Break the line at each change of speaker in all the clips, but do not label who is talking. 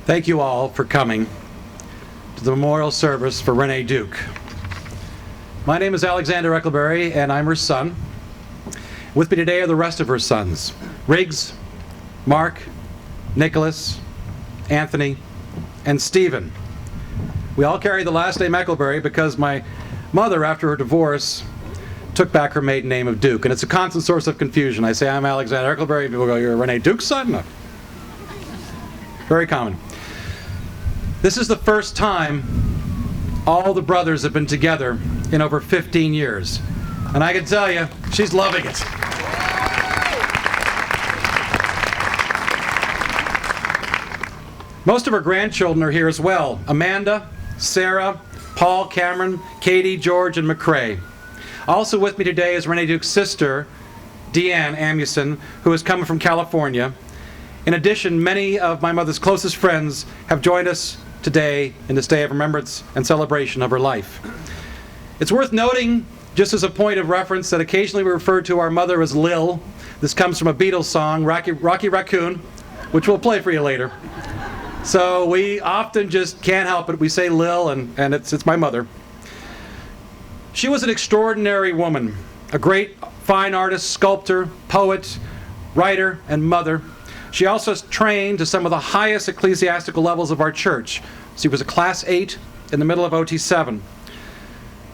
Thank you all for coming to the memorial service for Renee Duke. My name is Alexander Eckleberry, and I'm her son. With me today are the rest of her sons, Riggs, Mark, Nicholas, Anthony, and Stephen. We all carry the last name Eckleberry because my mother, after her divorce, took back her maiden name of Duke, and it's a constant source of confusion. I say, I'm Alexander Eckleberry, people go, you're Renee Duke's son? No. Very common. This is the first time all the brothers have been together in over 15 years. And I can tell you, she's loving it. Most of her grandchildren are here as well. Amanda, Sarah, Paul, Cameron, Katie, George, and McCrae. Also with me today is Renee Duke's sister, Deanne Amuson, who is coming from California. In addition, many of my mother's closest friends have joined us today in this day of remembrance and celebration of her life. It's worth noting, just as a point of reference, that occasionally we refer to our mother as Lil. This comes from a Beatles song, Rocky Raccoon, which we'll play for you later. So we often just can't help it. We say Lil, and it's my mother. She was an extraordinary woman, a great fine artist, sculptor, poet, writer, and mother. She also trained to some of the highest ecclesiastical levels of our church. She was a Class 8 in the middle of OT7.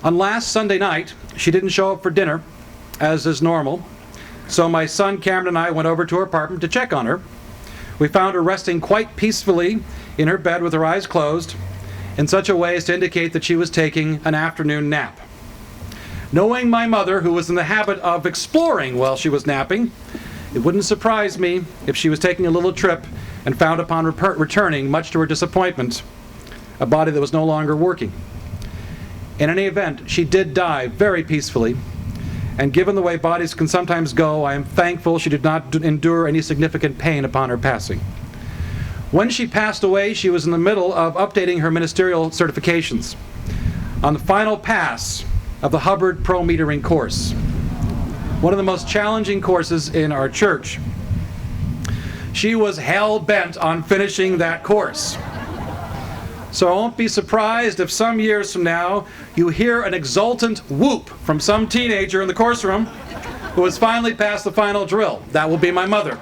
On last Sunday night, she didn't show up for dinner, as is normal. So my son Cameron and I went over to her apartment to check on her. We found her resting quite peacefully in her bed with her eyes closed, in such a way as to indicate that she was taking an afternoon nap. Knowing my mother, who was in the habit of exploring while she was napping, it wouldn't surprise me if she was taking a little trip and found upon returning, much to her disappointment, a body that was no longer working. In any event, she did die very peacefully, and given the way bodies can sometimes go, I am thankful she did not endure any significant pain upon her passing. When she passed away, she was in the middle of updating her ministerial certifications on the final pass of the Hubbard Pro Metering course, one of the most challenging courses in our church. She was hell-bent on finishing that course. So I won't be surprised if some years from now you hear an exultant whoop from some teenager in the course room who has finally passed the final drill. That will be my mother.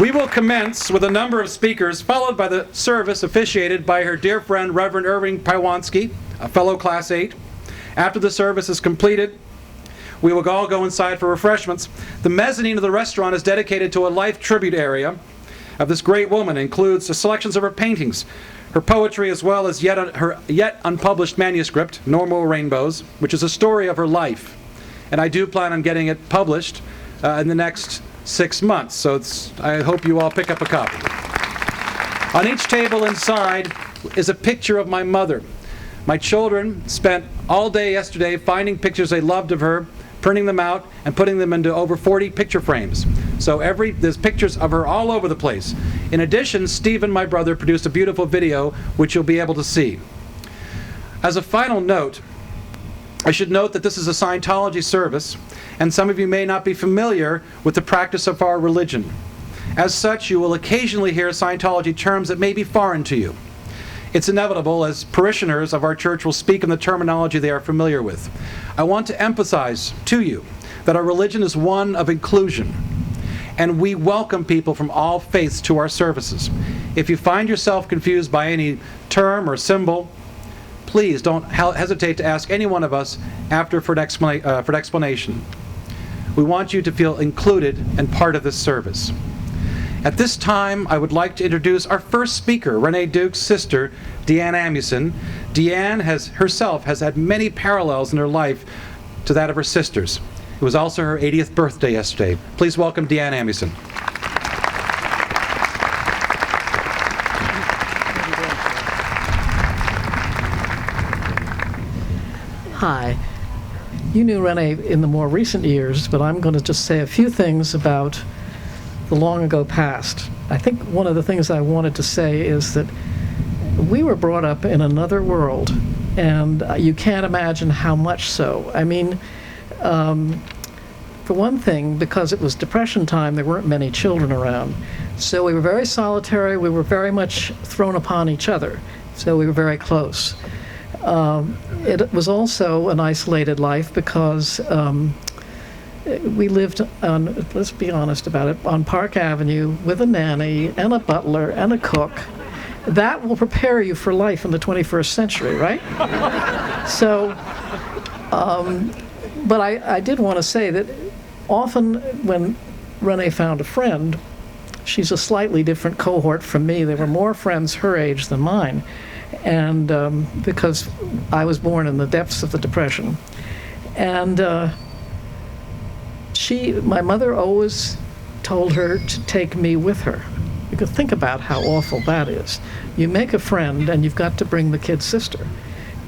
We will commence with a number of speakers, followed by the service officiated by her dear friend, Reverend Irving Pywanski, a fellow Class 8. After the service is completed, we will all go inside for refreshments. The mezzanine of the restaurant is dedicated to a life tribute area of this great woman. It includes the selections of her paintings, her poetry, as well as her yet unpublished manuscript, No More Rainbows, which is a story of her life. And I do plan on getting it published in the next 6 months, so I hope you all pick up a copy. On each table inside is a picture of my mother. My children spent all day yesterday finding pictures they loved of her, printing them out, and putting them into over 40 picture frames. So there's pictures of her all over the place. In addition, Stephen, my brother, produced a beautiful video, which you'll be able to see. As a final note, I should note that this is a Scientology service, and some of you may not be familiar with the practice of our religion. As such, you will occasionally hear Scientology terms that may be foreign to you. It's inevitable, as parishioners of our church will speak in the terminology they are familiar with. I want to emphasize to you that our religion is one of inclusion, and we welcome people from all faiths to our services. If you find yourself confused by any term or symbol, please don't hesitate to ask any one of us after for an explanation. We want you to feel included and part of this service. At this time, I would like to introduce our first speaker, Renee Duke's sister, Deanne Amuson. Deanne herself has had many parallels in her life to that of her sisters. It was also her 80th birthday yesterday. Please welcome Deanne Amuson.
Hi. You knew Renee in the more recent years, but I'm going to just say a few things about the long ago past. I think one of the things I wanted to say is that we were brought up in another world, and you can't imagine how much so. I mean, for one thing, because it was Depression time, there weren't many children around. So we were very solitary. We were very much thrown upon each other. So we were very close. It was also an isolated life because we lived on, let's be honest about it, on Park Avenue with a nanny and a butler and a cook. That will prepare you for life in the 21st century, right? So, but I did want to say that often when Renee found a friend, she's a slightly different cohort from me. There were more friends her age than mine, and because I was born in the depths of the Depression. And my mother always told her to take me with her. You could think about how awful that is. You make a friend and you've got to bring the kid's sister.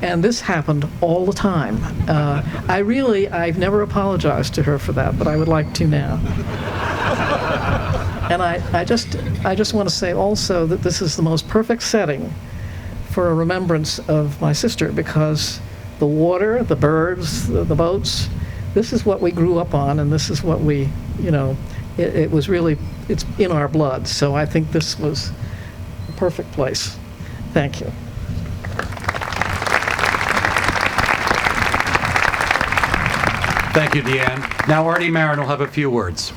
And this happened all the time. I've never apologized to her for that, but I would like to now. And I just want to say also that this is the most perfect setting for a remembrance of my sister, because the water, the birds, the boats, this is what we grew up on, and this is what we, it was really, it's in our blood. So I think this was a perfect place. Thank you.
Thank you, Deanne. Now Artie Marin will have a few words.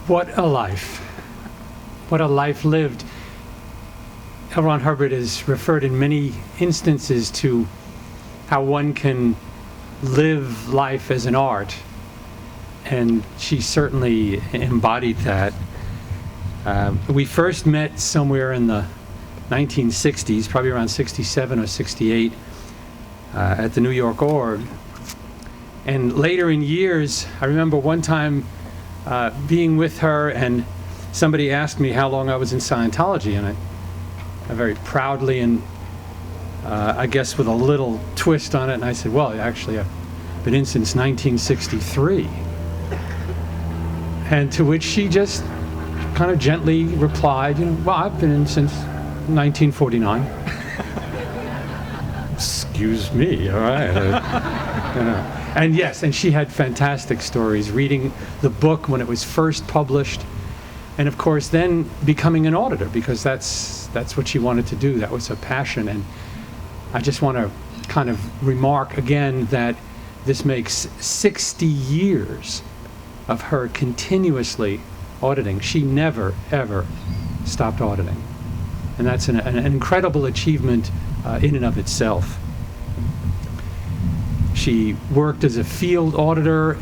What a life. What a life lived. L. Ron Hubbard has referred in many instances to how one can live life as an art, and she certainly embodied that. We first met somewhere in the 1960s, probably around 67 or 68, at the New York Org. And later in years, I remember one time being with her, and somebody asked me how long I was in Scientology, and I very proudly and I guess with a little twist on it, and I said, well, actually, I've been in since 1963. And to which she just kind of gently replied, well, I've been in since 1949. Excuse me, all right. And yes, and she had fantastic stories, reading the book when it was first published, and of course then becoming an auditor, because that's what she wanted to do. That was her passion. And I just want to kind of remark again that this makes 60 years of her continuously auditing. She never, ever stopped auditing. And that's an incredible achievement in and of itself. She worked as a field auditor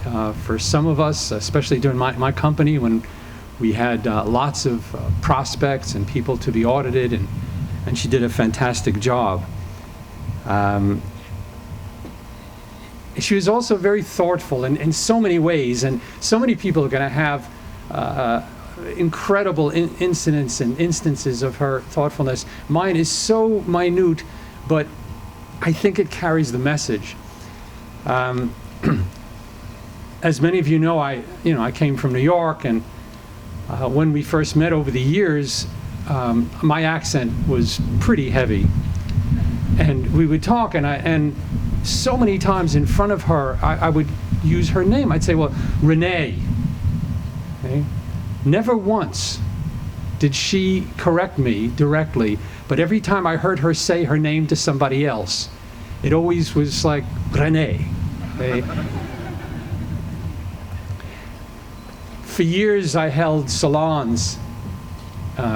for some of us, especially during my company when we had lots of prospects and people to be audited, and she did a fantastic job. She was also very thoughtful in so many ways, and so many people are going to have incredible incidents and instances of her thoughtfulness. Mine is so minute, but I think it carries the message. As many of you know, I came from New York, and when we first met over the years, my accent was pretty heavy, and we would talk, and so many times in front of her, I would use her name. I'd say, well, Renee. Okay? Never once did she correct me directly, but every time I heard her say her name to somebody else, it always was like, Renee. Okay? For years, I held salons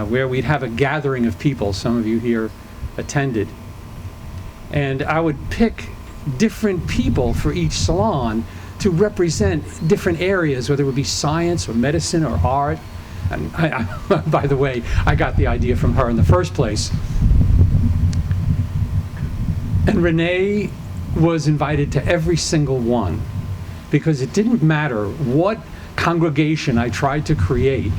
where we'd have a gathering of people. Some of you here attended. And I would pick different people for each salon to represent different areas, whether it would be science or medicine or art. And by the way, I got the idea from her in the first place. And Renee was invited to every single one, because it didn't matter what congregation I tried to create.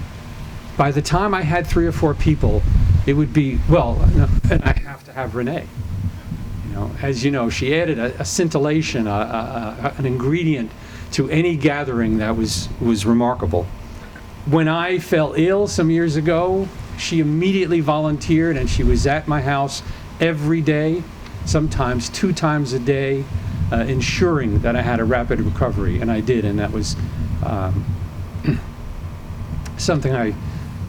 By the time I had 3 or 4 people, it would be, well, no, and I have to have Renee. As you know, she added a scintillation, an ingredient to any gathering that was remarkable. When I fell ill some years ago, she immediately volunteered, and she was at my house every day, sometimes 2 times a day, ensuring that I had a rapid recovery, and I did, and that was something I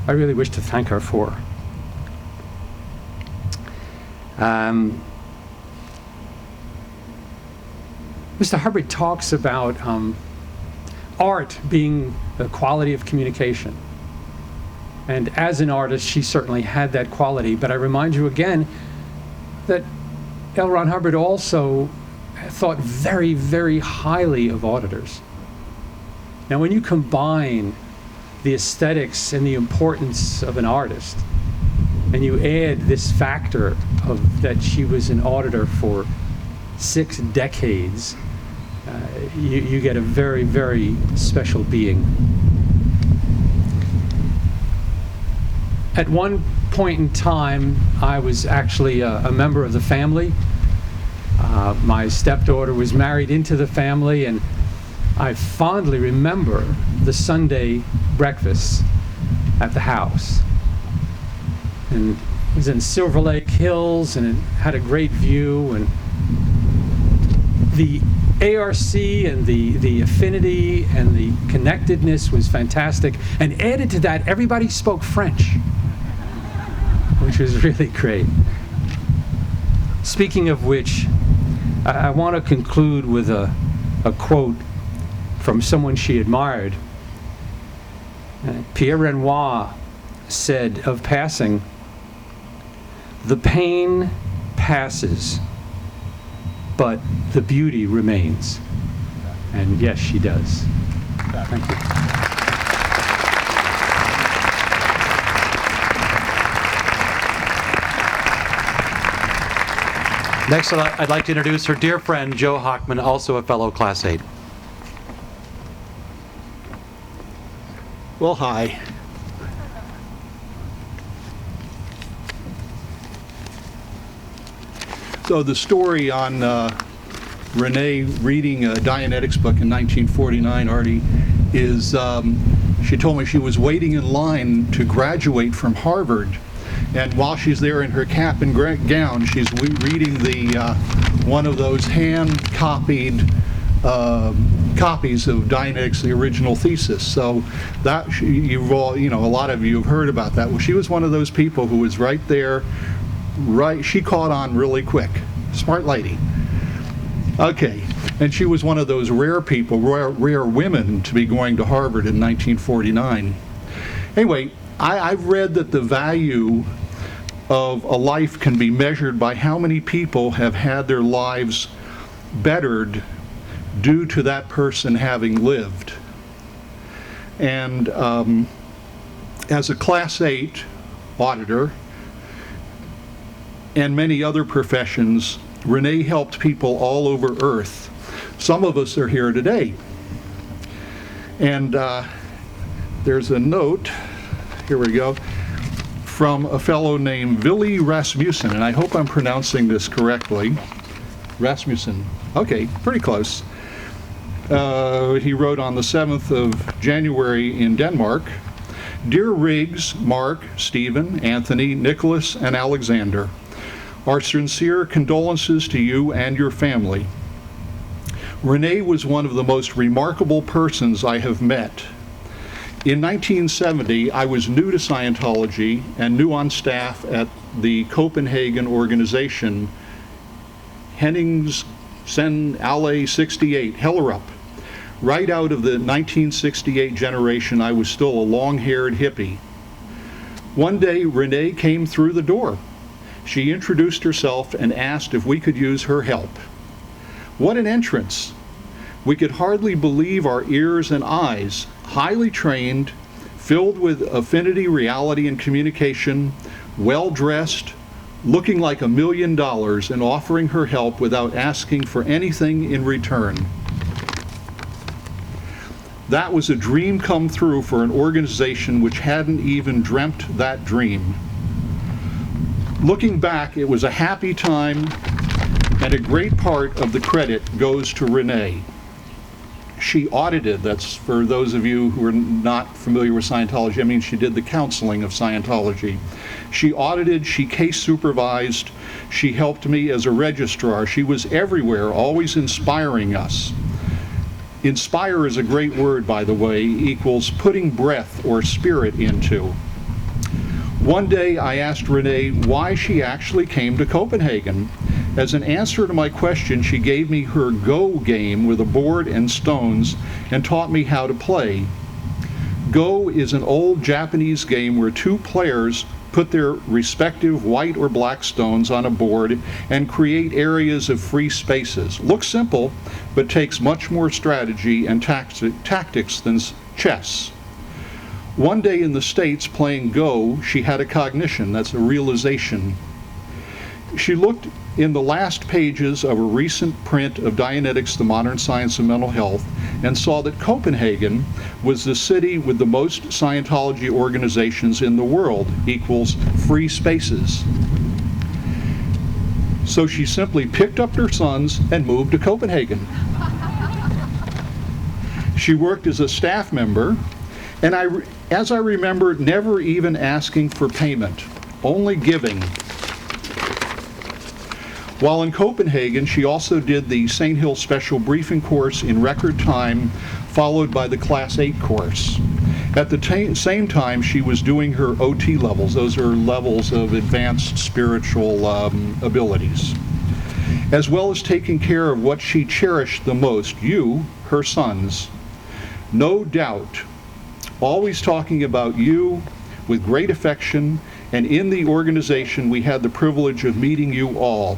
really wish to thank her for. Mr. Hubbard talks about art being the quality of communication. And as an artist, she certainly had that quality. But I remind you again that L. Ron Hubbard also thought very, very highly of auditors. Now, when you combine the aesthetics and the importance of an artist, and you add this factor of that she was an auditor for 6 decades, you get a very, very special being. At one point in time, I was actually a member of the family. My stepdaughter was married into the family, and I fondly remember the Sunday breakfasts at the house. And it was in Silver Lake Hills, and it had a great view, and the ARC and the affinity and the connectedness was fantastic. And added to that, everybody spoke French, which was really great. Speaking of which, I want to conclude with a quote from someone she admired. Pierre Renoir said of passing, "The pain passes, but the beauty remains." And yes, she does. Thank you.
Next, I'd like to introduce her dear friend, Joe Hockman, also a fellow Class 8.
Well, hi. So the story on Renee reading a Dianetics book in 1949, Artie, is she told me she was waiting in line to graduate from Harvard, and while she's there in her cap and gown, she's reading the one of those hand-copied copies of Dianetics, the original thesis. So that you've all, a lot of you have heard about that. Well, she was one of those people who was right there. She caught on really quick. Smart lady. Okay, and she was one of those rare people, rare women to be going to Harvard in 1949. Anyway, I've read that the value of a life can be measured by how many people have had their lives bettered due to that person having lived. And as a Class 8 auditor, and many other professions, Renee helped people all over Earth. Some of us are here today. And there's a note, here we go, from a fellow named Ville Rasmussen, and I hope I'm pronouncing this correctly. Rasmussen, okay, pretty close. He wrote on the 7th of January in Denmark, "Dear Riggs, Mark, Stephen, Anthony, Nicholas, and Alexander, our sincere condolences to you and your family. Renee was one of the most remarkable persons I have met. In 1970, I was new to Scientology and new on staff at the Copenhagen organization, Henningsen Alley 68, Hellerup. Right out of the 1968 generation, I was still a long-haired hippie. One day, Renee came through the door. She introduced herself and asked if we could use her help. What an entrance! We could hardly believe our ears and eyes, highly trained, filled with affinity, reality, and communication, well-dressed, looking like $1 million, and offering her help without asking for anything in return. That was a dream come true for an organization which hadn't even dreamt that dream. Looking back, it was a happy time, and a great part of the credit goes to Renee. she audited, that's for those of you who are not familiar with Scientology, I mean she did the counseling of Scientology. She audited, she case supervised, she helped me as a registrar. She was everywhere, always inspiring us. Inspire is a great word, by the way, equals putting breath or spirit into. One day I asked Renee why she actually came to Copenhagen. As an answer to my question, she gave me her Go game with a board and stones and taught me how to play. Go is an old Japanese game where two players put their respective white or black stones on a board and create areas of free spaces. Looks simple, but takes much more strategy and tactics than chess. One day in the States playing Go, she had a cognition, that's a realization. She looked in the last pages of a recent print of Dianetics, the Modern Science of Mental Health, and saw that Copenhagen was the city with the most Scientology organizations in the world, equals free spaces. So she simply picked up her sons and moved to Copenhagen. She worked as a staff member, and as I remember, never even asking for payment, only giving. While in Copenhagen, she also did the St. Hill Special Briefing course in record time, followed by the Class 8 course. At the same time, she was doing her OT levels. Those are levels of advanced spiritual abilities, as well as taking care of what she cherished the most, you, her sons. No doubt, always talking about you with great affection, and in the organization we had the privilege of meeting you all.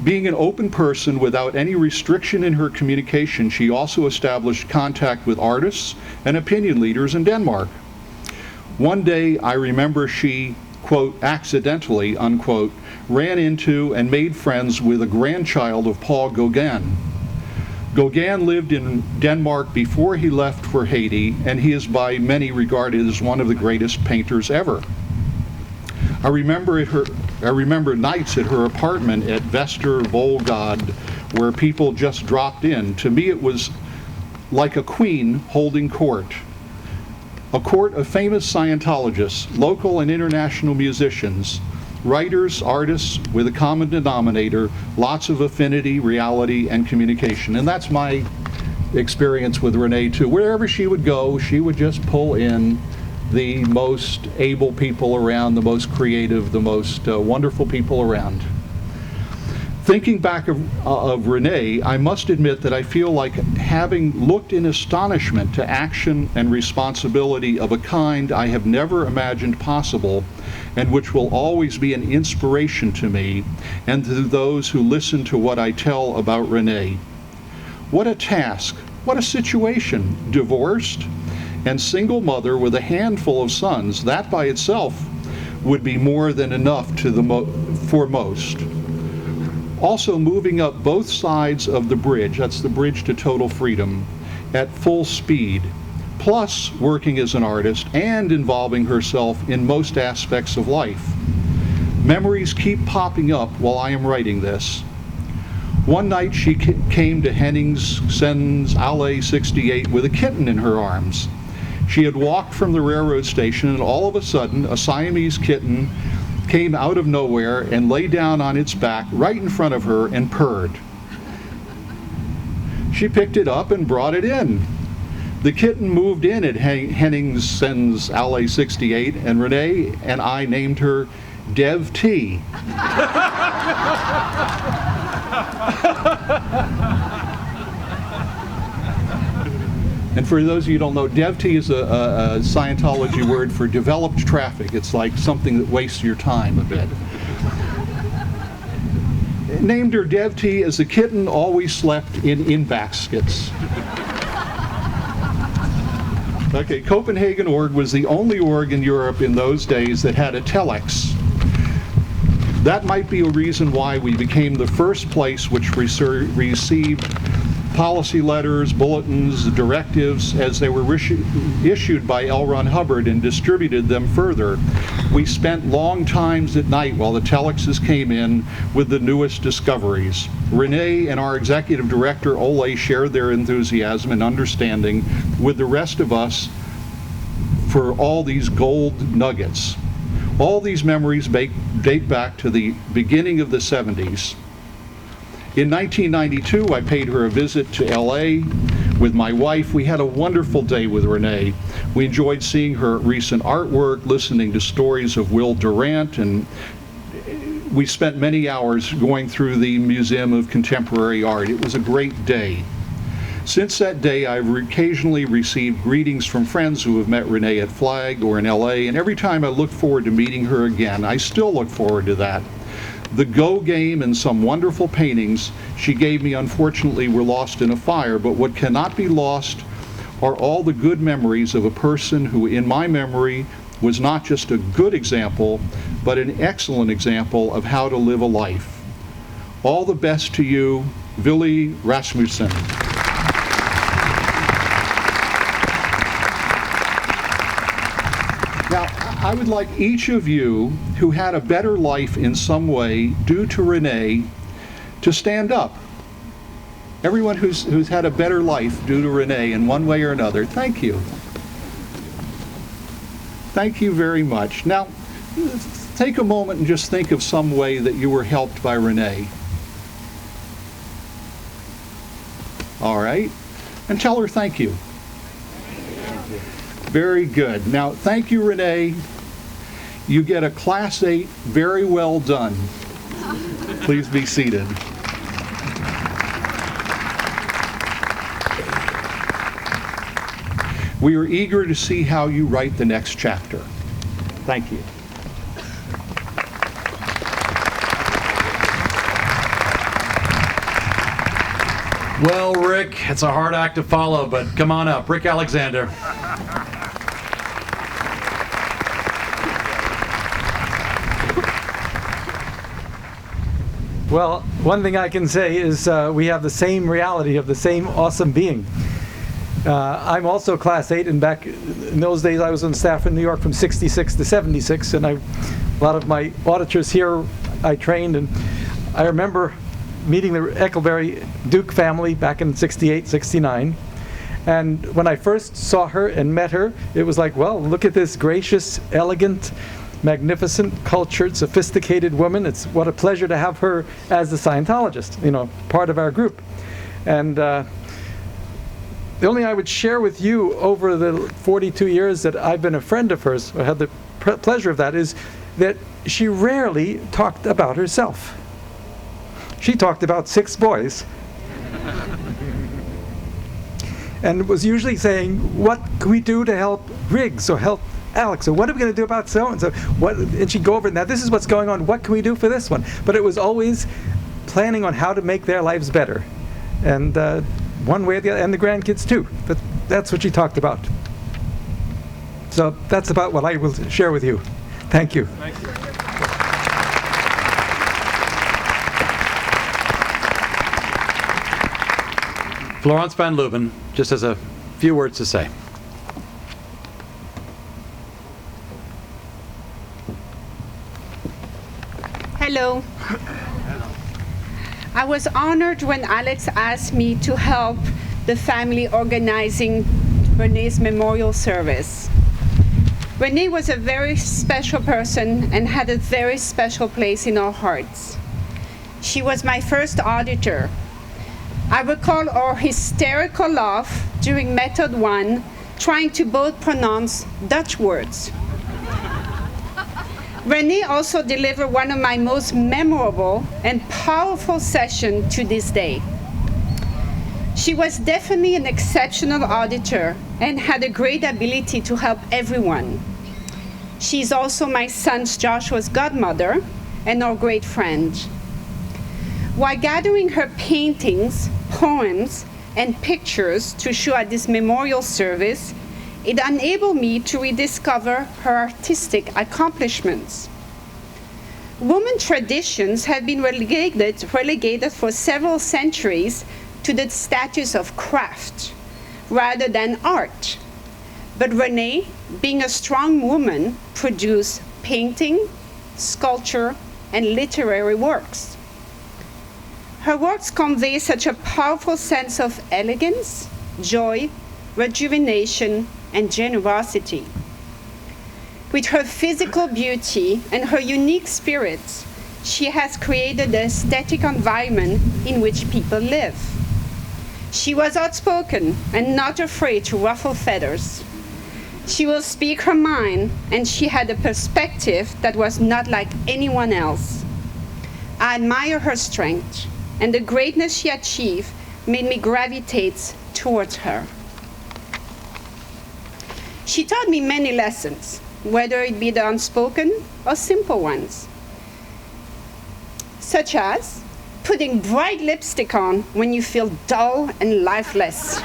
Being an open person without any restriction in her communication, she also established contact with artists and opinion leaders in Denmark. One day, I remember she, quote, accidentally, unquote, ran into and made friends with a grandchild of Paul Gauguin. Gauguin lived in Denmark before he left for Haiti, and he is by many regarded as one of the greatest painters ever. I remember nights at her apartment at Vestervoldgade where people just dropped in. To me, it was like a queen holding court. A court of famous Scientologists, local and international musicians, writers, artists with a common denominator, lots of affinity, reality, and communication. And that's my experience with Renee, too. Wherever she would go, she would just pull in the most able people around, the most creative, the most wonderful people around. Thinking back of Renee, I must admit that I feel like having looked in astonishment to action and responsibility of a kind I have never imagined possible, and which will always be an inspiration to me and to those who listen to what I tell about Renee. What a task, what a situation, divorced and single mother with a handful of sons. That by itself would be more than enough for most. Also moving up both sides of the bridge, that's the bridge to total freedom, at full speed, plus working as an artist and involving herself in most aspects of life. Memories keep popping up while I am writing this. One night she came to Henningsen's Allé 68 with a kitten in her arms. She had walked from the railroad station, and all of a sudden a Siamese kitten came out of nowhere and lay down on its back right in front of her and purred. She picked it up and brought it in. The kitten moved in at Henningsen's Allé 68, and Renee and I named her Dev T. And for those of you who don't know, Dev T is a Scientology word for developed traffic. It's like something that wastes your time a bit. Named her Dev T as the kitten always slept in baskets. Okay, Copenhagen org was the only org in Europe in those days that had a telex. That might be a reason why we became the first place which received policy letters, bulletins, directives as they were issued by L. Ron Hubbard and distributed them further. We spent long times at night while the telexes came in with the newest discoveries. Renee and our executive director, Ole, shared their enthusiasm and understanding with the rest of us for all these gold nuggets. All these memories date back to the beginning of the 70s. In 1992, I paid her a visit to LA with my wife. We had a wonderful day with Renee. We enjoyed seeing her recent artwork, listening to stories of Will Durant, and we spent many hours going through the Museum of Contemporary Art. It was a great day. Since that day, I've occasionally received greetings from friends who have met Renee at Flag or in LA, and every time I look forward to meeting her again. I still look forward to that. The Go game and some wonderful paintings she gave me, unfortunately, were lost in a fire, but what cannot be lost are all the good memories of a person who, in my memory, was not just a good example, but an excellent example of how to live a life. All the best to you, Willy Rasmussen. Now, I would like each of you who had a better life in some way due to Renee to stand up. Everyone who's had a better life due to Renee in one way or another, thank you. Thank you very much. Now, take a moment and just think of some way that you were helped by Renee. All right? And tell her thank you. Very good. Now, thank you, Renee. You get a Class 8, very well done. Please be seated. We are eager to see how you write the next chapter. Thank you.
Well, Rick, it's a hard act to follow, but come on up. Rick Alexander.
Well, one thing I can say is we have the same reality of the same awesome being. I'm also Class 8, and back in those days I was on staff in New York from 66 to 76, and a lot of my auditors here I trained, and I remember meeting the Eckelberry Duke family back in 68, 69. And when I first saw her and met her, it was like, well, look at this gracious, elegant, magnificent, cultured, sophisticated woman. It's what a pleasure to have her as a Scientologist, you know, part of our group. And the only I would share with you over the 42 years that I've been a friend of hers, or had the pleasure of that, is that she rarely talked about herself. She talked about 6 boys. And was usually saying, what can we do to help Riggs or help Alex, or what are we going to do about so-and-so? And she'd go over, now this is what's going on, what can we do for this one? But it was always planning on how to make their lives better. And one way or the other, and the grandkids too. But that's what she talked about. So that's about what I will share with you. Thank you.
Thank you.
Florence Van Leuven just has a few words to say.
Hello. I was honored when Alex asked me to help the family organizing Renee's memorial service. Renee was a very special person and had a very special place in our hearts. She was my first auditor. I recall our hysterical laugh during Method 1, trying to both pronounce Dutch words. Renee also delivered one of my most memorable and powerful sessions to this day. She was definitely an exceptional auditor and had a great ability to help everyone. She's also my son Joshua's godmother and our great friend. While gathering her paintings, poems, and pictures to show at this memorial service, it enabled me to rediscover her artistic accomplishments. Women traditions have been relegated for several centuries to the status of craft rather than art. But Renee, being a strong woman, produced painting, sculpture, and literary works. Her works convey such a powerful sense of elegance, joy, rejuvenation, and generosity. With her physical beauty and her unique spirit, she has created the aesthetic environment in which people live. She was outspoken and not afraid to ruffle feathers. She will speak her mind, and she had a perspective that was not like anyone else. I admire her strength, and the greatness she achieved made me gravitate towards her. She taught me many lessons, whether it be the unspoken or simple ones, such as putting bright lipstick on when you feel dull and lifeless.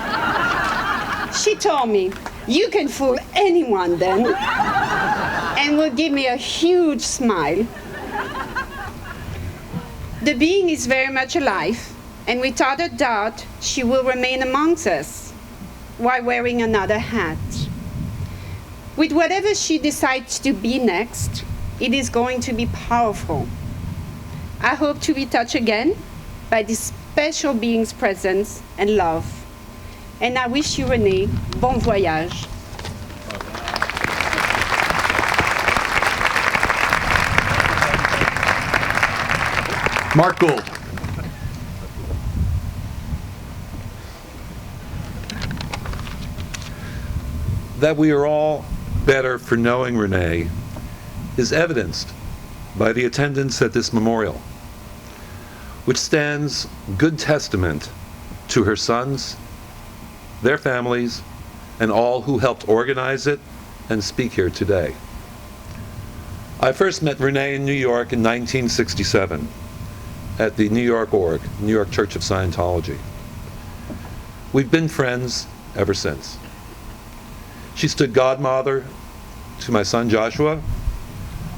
She told me, "You can fool anyone then," and would give me a huge smile. The being is very much alive, and without a doubt, she will remain amongst us while wearing another hat. With whatever she decides to be next, it is going to be powerful. I hope to be touched again by this special being's presence and love. And I wish you, Renee, bon voyage.
Mark Gould.
That we are all better for knowing Renee is evidenced by the attendance at this memorial, which stands good testament to her sons, their families, and all who helped organize it and speak here today. I first met Renee in New York in 1967 at the New York Org, New York Church of Scientology. We've been friends ever since. She stood godmother to my son Joshua,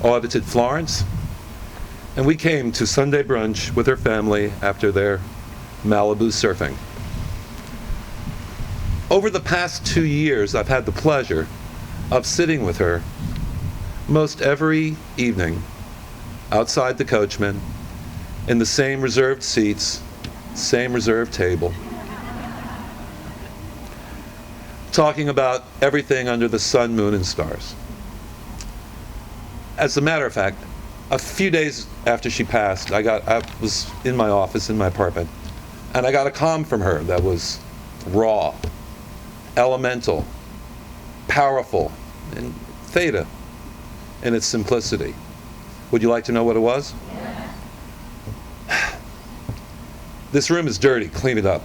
audited Florence, and we came to Sunday brunch with her family after their Malibu surfing. Over the past 2 years, I've had the pleasure of sitting with her most every evening outside the Coachman in the same reserved seats, same reserved table, talking about everything under the sun, moon, and stars. As a matter of fact, a few days after she passed, I was in my office, in my apartment, and I got a comm from her that was raw, elemental, powerful, and theta in its simplicity. Would you like to know what it was? This room is dirty, clean it up.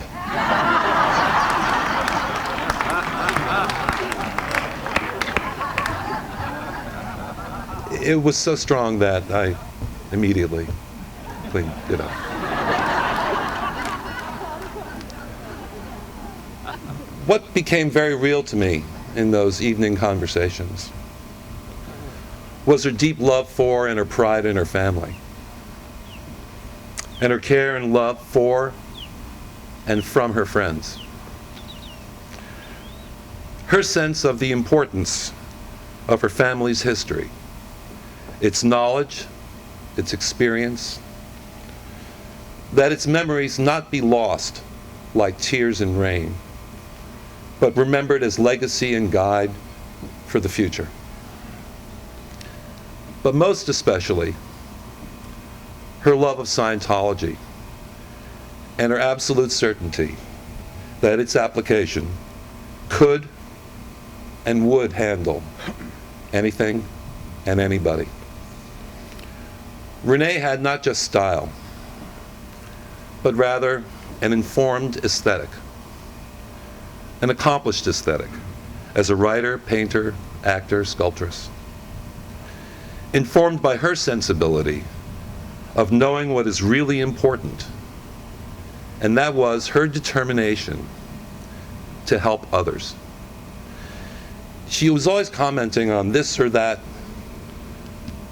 It was so strong that I immediately cleaned it up. What became very real to me in those evening conversations was her deep love for and her pride in her family, and her care and love for and from her friends. Her sense of the importance of her family's history, its knowledge, its experience, that its memories not be lost like tears in rain, but remembered as legacy and guide for the future. But most especially, her love of Scientology and her absolute certainty that its application could and would handle anything and anybody. Renee had not just style, but rather an informed aesthetic, an accomplished aesthetic as a writer, painter, actor, sculptress, informed by her sensibility of knowing what is really important, and that was her determination to help others. She was always commenting on this or that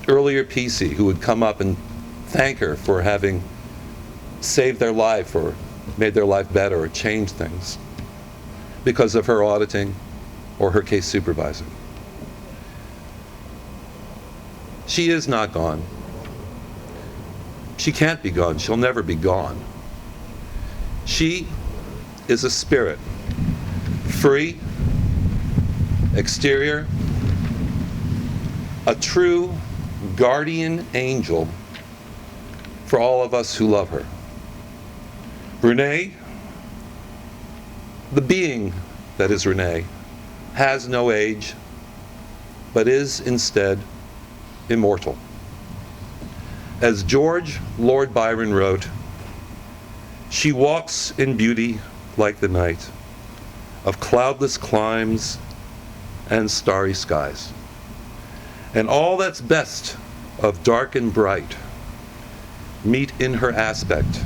earlier PC who would come up and thank her for having saved their life or made their life better or changed things because of her auditing or her case supervising. She is not gone. She can't be gone. She'll never be gone. She is a spirit, free, exterior, a true guardian angel for all of us who love her. Renee, the being that is Renee, has no age, but is instead immortal. As George Lord Byron wrote, she walks in beauty like the night of cloudless climes and starry skies. And all that's best of dark and bright meet in her aspect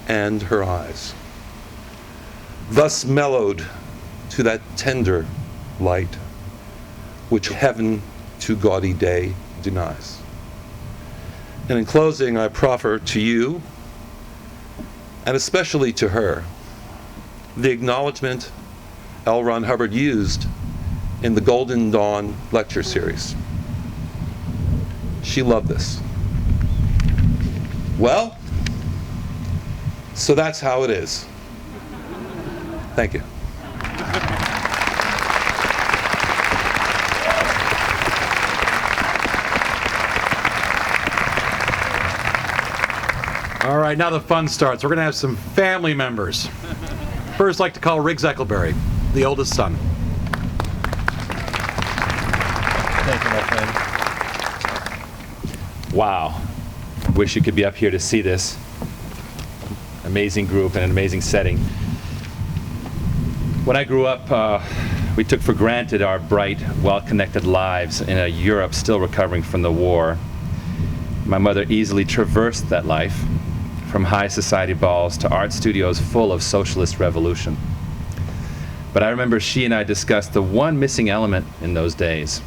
and her eyes, thus mellowed to that tender light which heaven to gaudy day denies. And in closing, I proffer to you, and especially to her, the acknowledgement L. Ron Hubbard used in the Golden Dawn lecture series. She loved this. Well, so that's how it is. Thank you.
All right, now the fun starts. We're going to have some family members. First, I'd like to call Riggs Eccleberry, the oldest son.
Thank you, my friend. Wow. Wish you could be up here to see this. Amazing group and an amazing setting. When I grew up, we took for granted our bright, well-connected lives in a Europe still recovering from the war. My mother easily traversed that life, from high society balls to art studios full of socialist revolution. But I remember she and I discussed the one missing element in those days.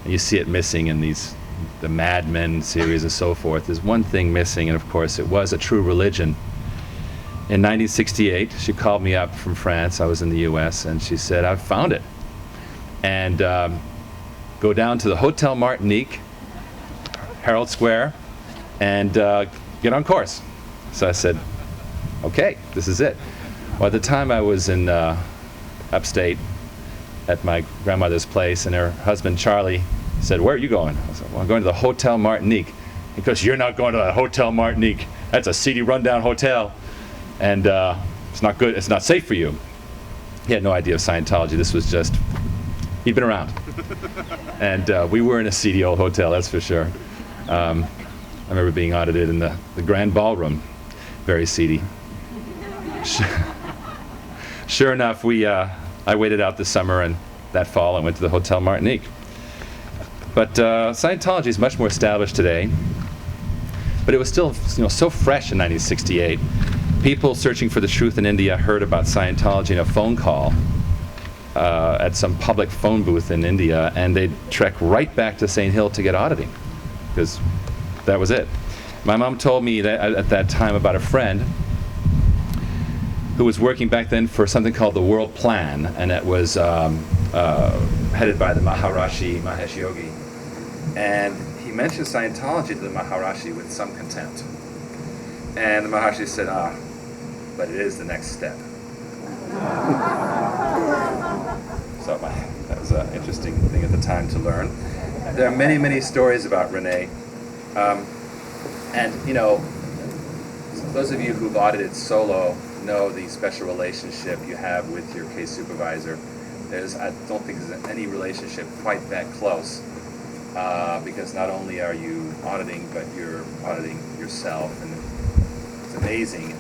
And you see it missing in the Mad Men series and so forth. There's one thing missing, and of course it was a true religion. In 1968, she called me up from France. I was in the US, and she said, "I've found it." And go down to the Hotel Martinique, Herald Square, and get on course. So I said, okay, this is it. Well, at the time I was in upstate at my grandmother's place, and her husband Charlie said, "Where are you going?" I said, "Well, I'm going to the Hotel Martinique." He goes, "You're not going to the Hotel Martinique. That's a seedy, rundown hotel, and it's not good. It's not safe for you." He had no idea of Scientology. This was just, he'd been around. And we were in a seedy old hotel, that's for sure. I remember being audited in the grand ballroom, very seedy. Sure enough, I waited out the summer, and that fall I went to the Hotel Martinique. But Scientology is much more established today, but it was still so fresh in 1968. People searching for the truth in India heard about Scientology in a phone call at some public phone booth in India, and they'd trek right back to St. Hill to get auditing, because that was it. My mom told me that at that time about a friend who was working back then for something called the World Plan, and it was headed by the Maharishi Mahesh Yogi. And he mentioned Scientology to the Maharishi with some contempt. And the Maharishi said, but it is the next step. So that was an interesting thing at the time to learn. There are many, many stories about Renee. And those of you who've audited solo know the special relationship you have with your case supervisor. I don't think there's any relationship quite that close, because not only are you auditing, but you're auditing yourself, and it's amazing.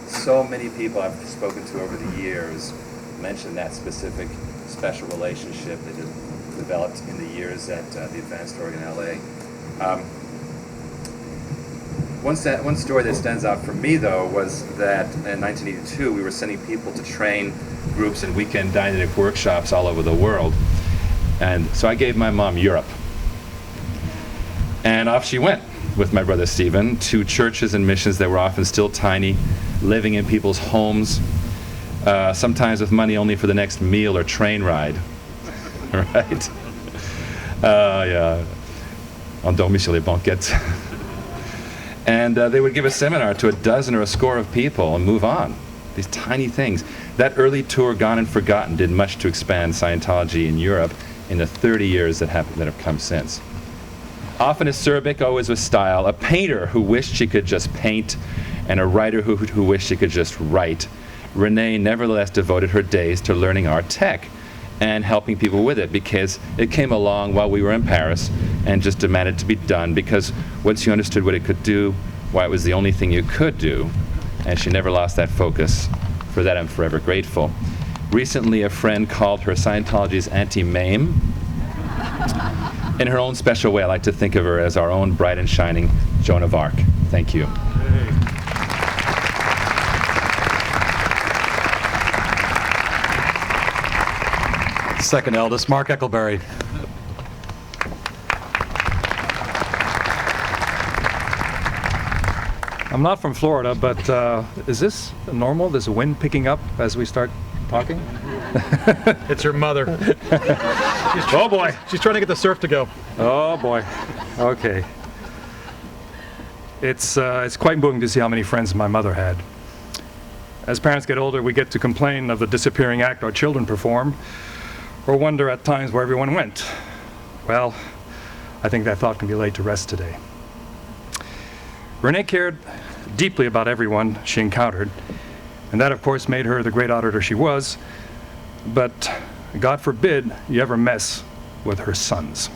So many people I've spoken to over the years mention that specific special relationship that developed in the years at the Advanced Org in LA. One story that stands out for me, though, was that in 1982 we were sending people to train groups in weekend dynamic workshops all over the world. And so I gave my mom Europe. And off she went. with my brother Stephen to churches and missions that were often still tiny, living in people's homes, sometimes with money only for the next meal or train ride. Right? Yeah. On dormit sur les banquettes. And they would give a seminar to a dozen or a score of people and move on. These tiny things. That early tour, Gone and Forgotten, did much to expand Scientology in Europe in the 30 years that have come since. Often acerbic, always with style, a painter who wished she could just paint, and a writer who wished she could just write, Renee nevertheless devoted her days to learning art tech and helping people with it, because it came along while we were in Paris and just demanded to be done, because once you understood what it could do, why it was the only thing you could do, and she never lost that focus. For that, I'm forever grateful. Recently, a friend called her Scientology's Auntie Mame. In her own special way, I like to think of her as our own bright and shining Joan of Arc. Thank you.
Second eldest, Mark Eccleberry.
I'm not from Florida, but is this normal, this wind picking up as we start talking?
It's your mother.
Oh boy.
She's trying to get the surf to go.
Oh boy. Okay. It's quite moving to see how many friends my mother had. As parents get older, we get to complain of the disappearing act our children perform, or wonder at times where everyone went. Well, I think that thought can be laid to rest today. Renee cared deeply about everyone she encountered, and that, of course, made her the great auditor she was. But God forbid you ever mess with her sons.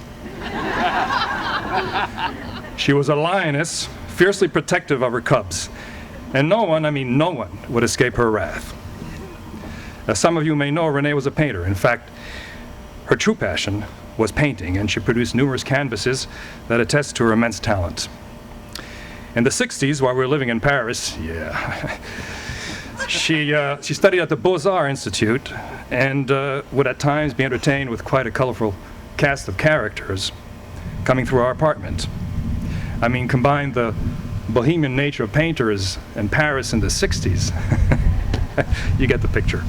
She was a lioness, fiercely protective of her cubs, and no one, I mean no one, would escape her wrath. As some of you may know, Renee was a painter. In fact, her true passion was painting, and she produced numerous canvases that attest to her immense talent. In the 60s, while we were living in Paris, she studied at the Beaux-Arts Institute and would at times be entertained with quite a colorful cast of characters coming through our apartment. I mean, combine the bohemian nature of painters in Paris in the 60s. You get the picture.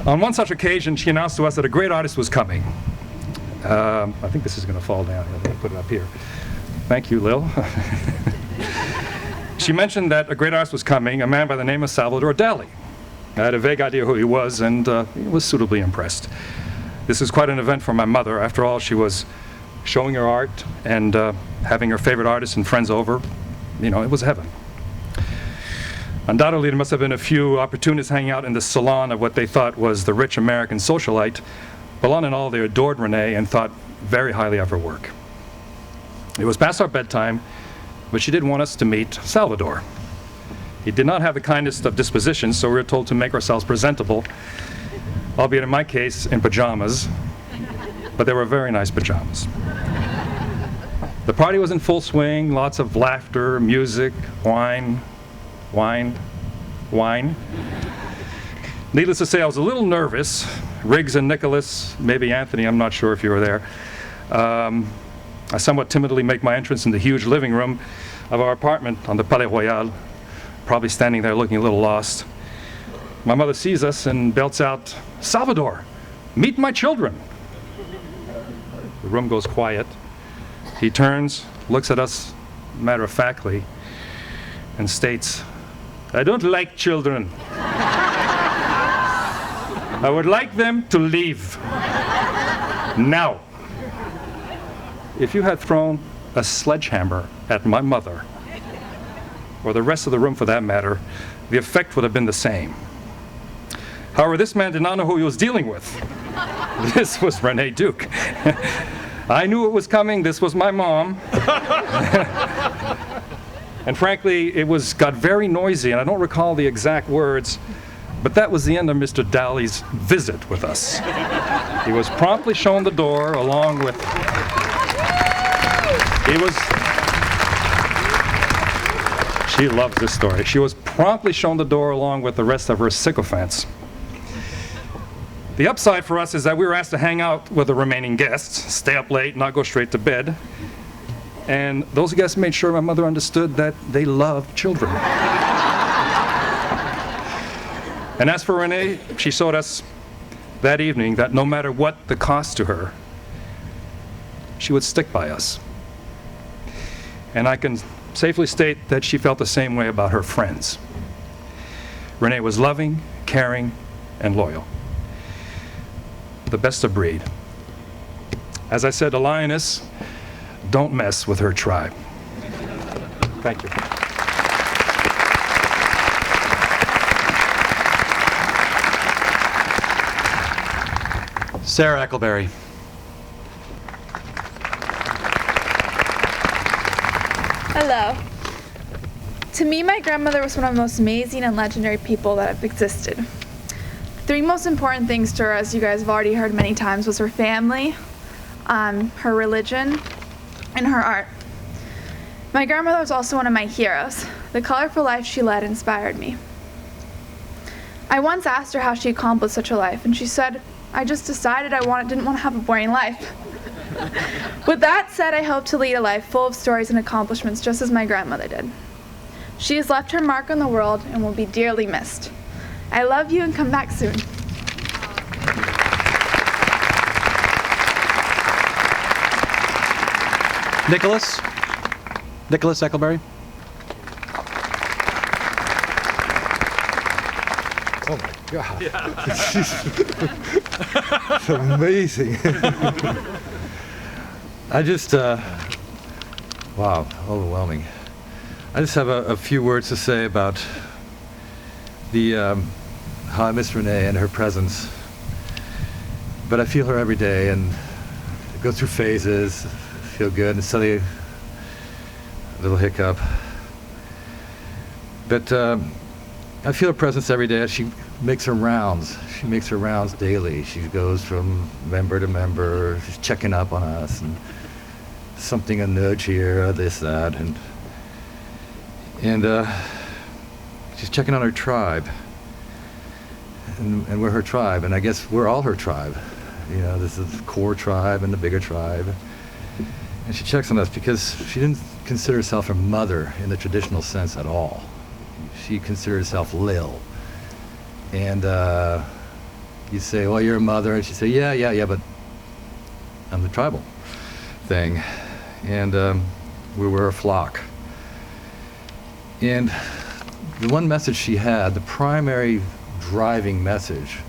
On one such occasion, she announced to us that a great artist was coming. I think this is going to fall down. Let me put it up here. Thank you, Lil. She mentioned that a great artist was coming, a man by the name of Salvador Dali. I had a vague idea who he was, and was suitably impressed. This was quite an event for my mother. After all, she was showing her art and having her favorite artists and friends over. You know, it was heaven. Undoubtedly, there must have been a few opportunists hanging out in the salon of what they thought was the rich American socialite, but on and all, they adored Renee and thought very highly of her work. It was past our bedtime, but she did want us to meet Salvador. He did not have the kindest of dispositions, so we were told to make ourselves presentable, albeit in my case, in pajamas, but they were very nice pajamas. The party was in full swing, lots of laughter, music, wine. Needless to say, I was a little nervous. Riggs and Nicholas, maybe Anthony, I'm not sure if you were there. I somewhat timidly make my entrance in the huge living room of our apartment on the Palais Royal, probably standing there looking a little lost. My mother sees us and belts out, "Salvador, meet my children." The room goes quiet. He turns, looks at us matter-of-factly, and states, "I don't like children. I would like them to leave. Now." If you had thrown a sledgehammer at my mother, or the rest of the room for that matter, the effect would have been the same. However, this man did not know who he was dealing with. This was Renee Duke. I knew it was coming. This was my mom. And frankly, it got very noisy, and I don't recall the exact words, but that was the end of Mr. Dali's visit with us. He was promptly shown the door along with... She loves this story. She was promptly shown the door along with the rest of her sycophants. The upside for us is that we were asked to hang out with the remaining guests, stay up late, not go straight to bed. And those guests made sure my mother understood that they loved children. And as for Renee, she showed us that evening that no matter what the cost to her, she would stick by us. And I can safely state that she felt the same way about her friends. Renee was loving, caring, and loyal. The best of breed. As I said to Lioness, don't mess with her tribe. Thank you.
Sarah Eckleberry.
Hello. To me, my grandmother was one of the most amazing and legendary people that have existed. The three most important things to her, as you guys have already heard many times, was her family, her religion, and her art. My grandmother was also one of my heroes. The colorful life she led inspired me. I once asked her how she accomplished such a life, and she said, "I just decided didn't want to have a boring life." With that said, I hope to lead a life full of stories and accomplishments just as my grandmother did. She has left her mark on the world and will be dearly missed. I love you and come back soon.
Nicholas Eckleberry.
Oh my God. It's amazing. I just, wow, overwhelming. I just have a few words to say about how I miss Renee and her presence. But I feel her every day and go through phases, feel good, and suddenly a little hiccup. But I feel her presence every day as she makes her rounds. She makes her rounds daily. She goes from member to member, she's checking up on us, and something, a nudge here, this, that, and she's checking on her tribe. And we're her tribe, and I guess we're all her tribe. You know, this is the core tribe and the bigger tribe. And she checks on us because she didn't consider herself her mother in the traditional sense at all. She considered herself Lil. And you say, well, you're a mother, and she'd say, yeah, but I'm the tribal thing. And we were a flock. And the one message she had, the primary driving message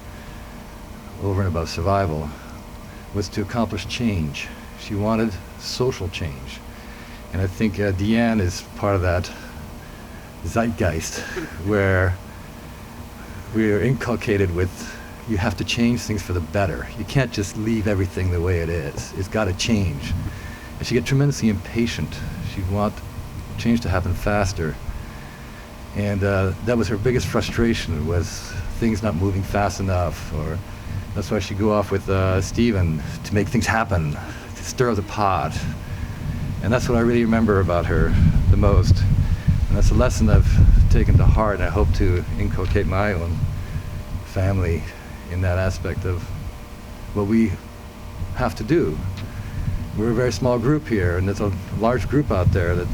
over and above survival, was to accomplish change. She wanted social change. And I think Deanne is part of that zeitgeist where we are inculcated with, you have to change things for the better. You can't just leave everything the way it is. It's got to change. And she got tremendously impatient. She'd want change to happen faster. And that was her biggest frustration, was things not moving fast enough. Or that's why she'd go off with Stephen to make things happen, to stir the pot. And that's what I really remember about her the most. And that's a lesson I've taken to heart, and I hope to inculcate my own family in that aspect of what we have to do. We're a very small group here, and there's a large group out there that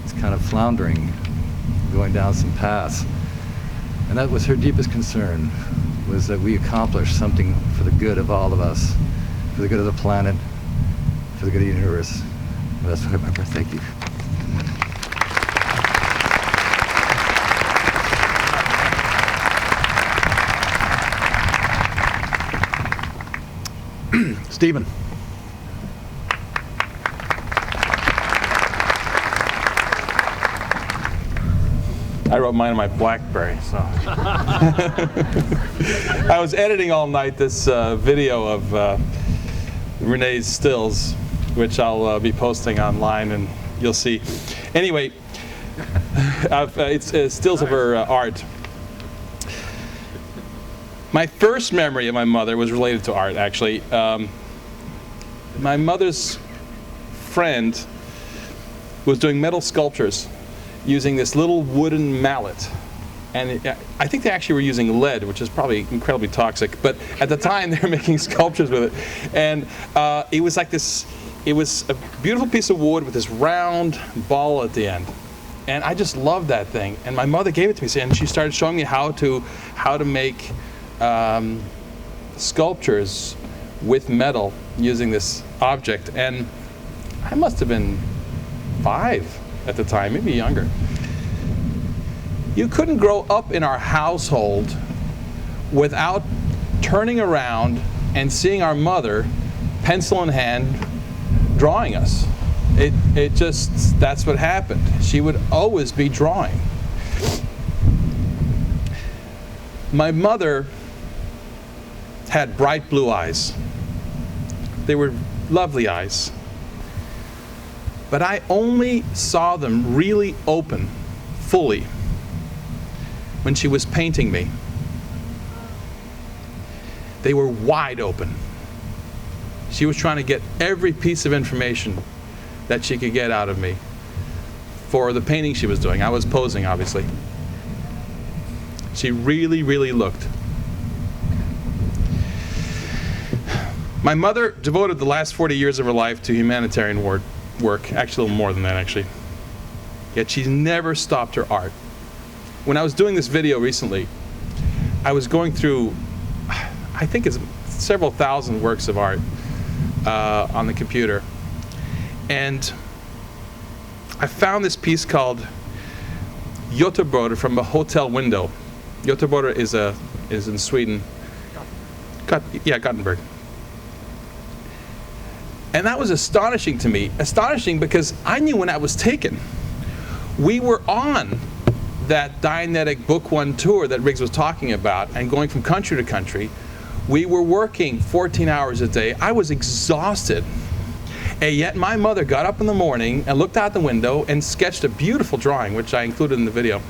is kind of floundering, going down some paths. And that was her deepest concern, was that we accomplish something for the good of all of us, for the good of the planet, for the good of the universe. And that's what I remember. Thank you.
Stephen.
I wrote mine on my BlackBerry, so. I was editing all night this video of Renee's stills, which I'll be posting online, and you'll see. Anyway, it's stills of her art. My first memory of my mother was related to art, actually. My mother's friend was doing metal sculptures using this little wooden mallet. And I think they actually were using lead, which is probably incredibly toxic. But at the time, they were making sculptures with it. And it was like this it was a beautiful piece of wood with this round ball at the end. And I just loved that thing. And my mother gave it to me, and she started showing me how to make sculptures with metal using this object. And I must have been 5 at the time, maybe younger. You couldn't grow up in our household without turning around and seeing our mother, pencil in hand, drawing us. It just, that's what happened. She would always be drawing. My mother had bright blue eyes. They were lovely eyes. But I only saw them really open, fully, when she was painting me. They were wide open. She was trying to get every piece of information that she could get out of me for the painting she was doing. I was posing, obviously. She really, really looked. My mother devoted the last 40 years of her life to humanitarian work, actually a little more than that, actually. Yet she's never stopped her art. When I was doing this video recently, I was going through, I think it's several thousand works of art on the computer. And I found this piece called Göteborg from a hotel window. Göteborg is in Sweden. Gothenburg. And that was astonishing to me. Astonishing because I knew when I was taken. We were on that Dianetic Book One tour that Riggs was talking about and going from country to country. We were working 14 hours a day. I was exhausted. And yet my mother got up in the morning and looked out the window and sketched a beautiful drawing, which I included in the video.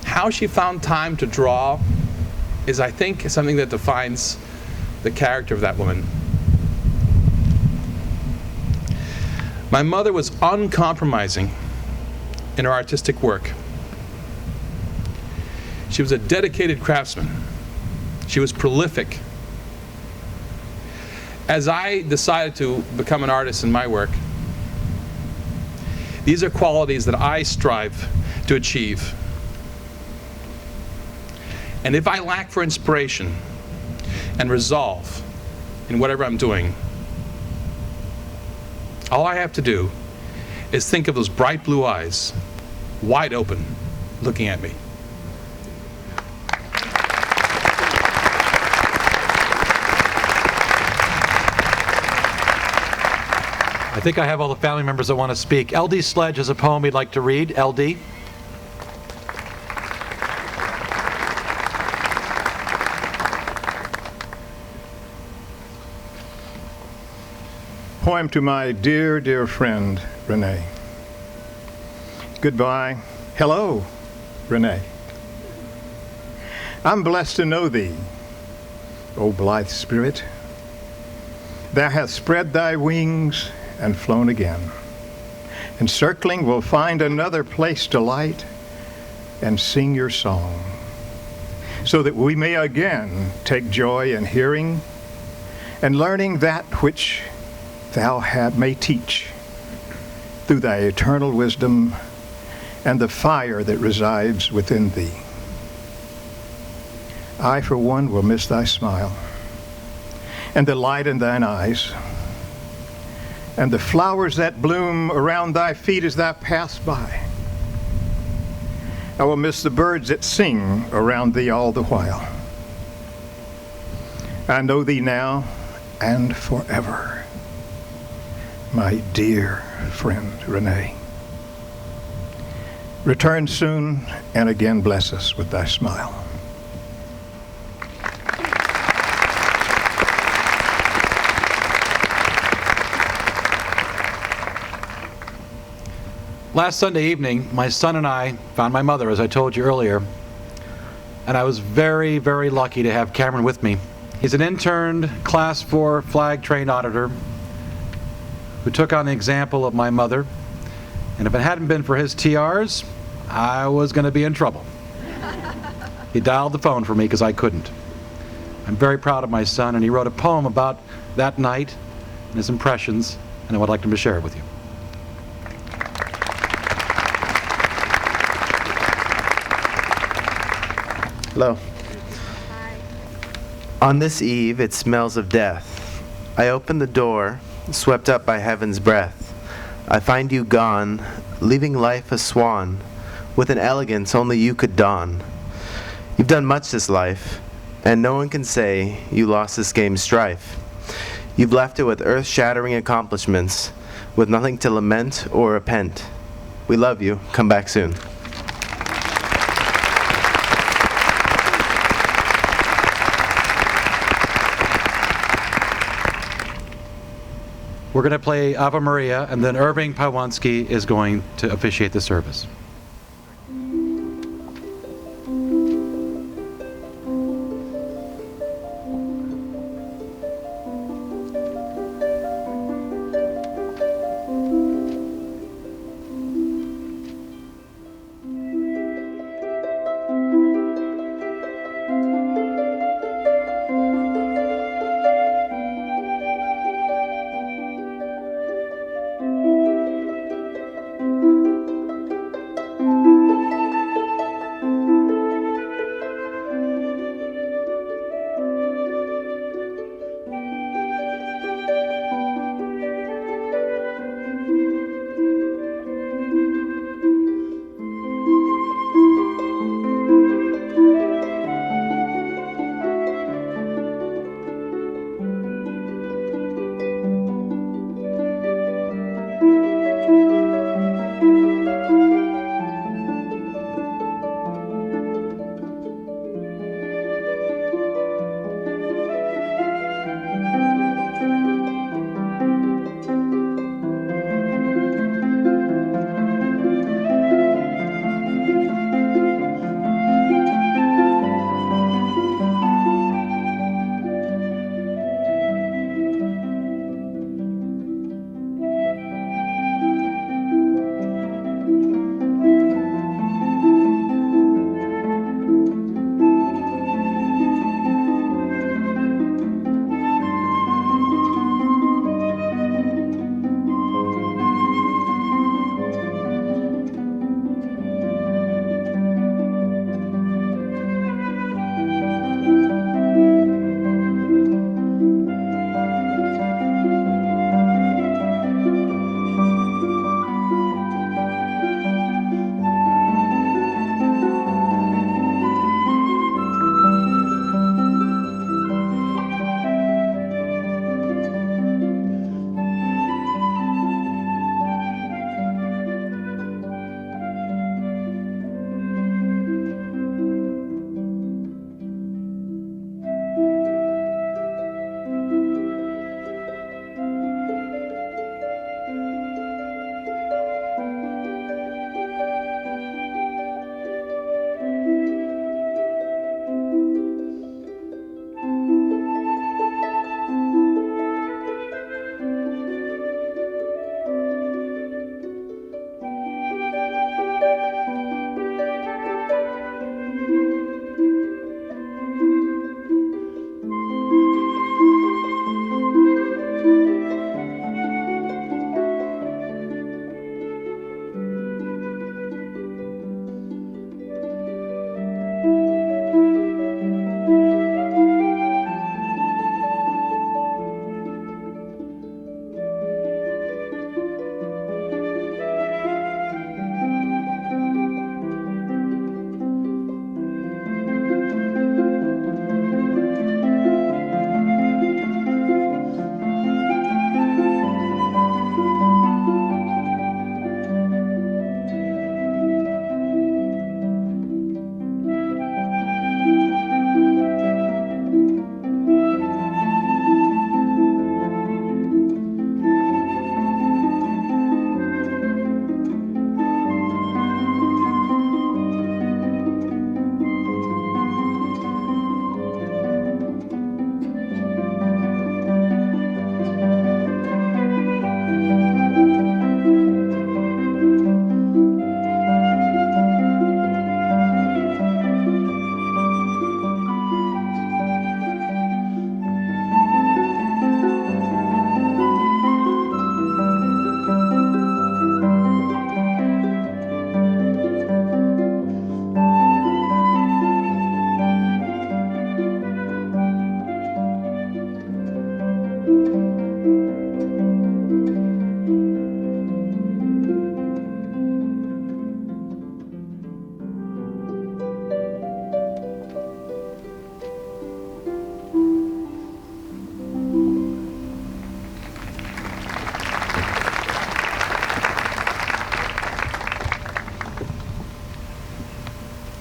How she found time to draw is, I think, something that defines the character of that woman. My mother was uncompromising in her artistic work. She was a dedicated craftsman. She was prolific. As I decided to become an artist in my work, these are qualities that I strive to achieve. And if I lack for inspiration and resolve in whatever I'm doing, all I have to do is think of those bright blue eyes, wide open, looking at me.
I think I have all the family members that want to speak. LD Sledge has a poem he'd like to read. LD.
Poem to my dear, dear friend, Renee. Goodbye. Hello, Renee. I'm blessed to know thee, O blithe spirit. Thou hast spread thy wings and flown again. And circling will find another place to light and sing your song, so that we may again take joy in hearing and learning that which thou may teach through thy eternal wisdom and the fire that resides within thee. I, for one, will miss thy smile and the light in thine eyes and the flowers that bloom around thy feet as thou pass by. I will miss the birds that sing around thee all the while. I know thee now and forever, my dear friend Renee. Return soon and again bless us with thy smile.
Last Sunday evening, my son and I found my mother, as I told you earlier, and I was very, very lucky to have Cameron with me. He's an interned Class 4 flag-trained auditor who took on the example of my mother, and if it hadn't been for his TRs, I was going to be in trouble. He dialed the phone for me because I couldn't. I'm very proud of my son, and he wrote a poem about that night and his impressions, and I would like him to share it with you.
Hello. On this eve, it smells of death. I open the door, swept up by heaven's breath. I find you gone, leaving life a swan, with an elegance only you could don. You've done much this life, and no one can say you lost this game's strife. You've left it with earth-shattering accomplishments, with nothing to lament or repent. We love you. Come back soon.
We're going to play Ave Maria, and then Irving Pawanski is going to officiate the service.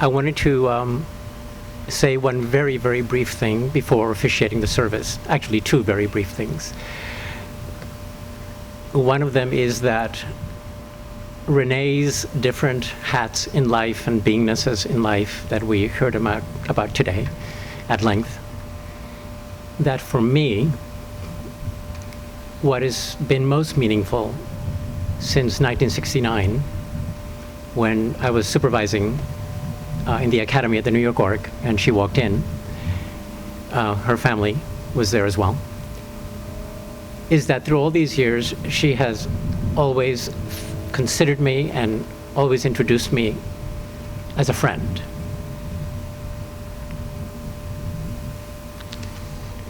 I wanted to say one very, very brief thing before officiating the service. Actually, two very brief things. One of them is that Renee's different hats in life and beingnesses in life that we heard about today at length, that for me, what has been most meaningful since 1969, when I was supervising in the academy at the New York Org, and she walked in, her family was there as well, is that through all these years, she has always considered me and always introduced me as a friend,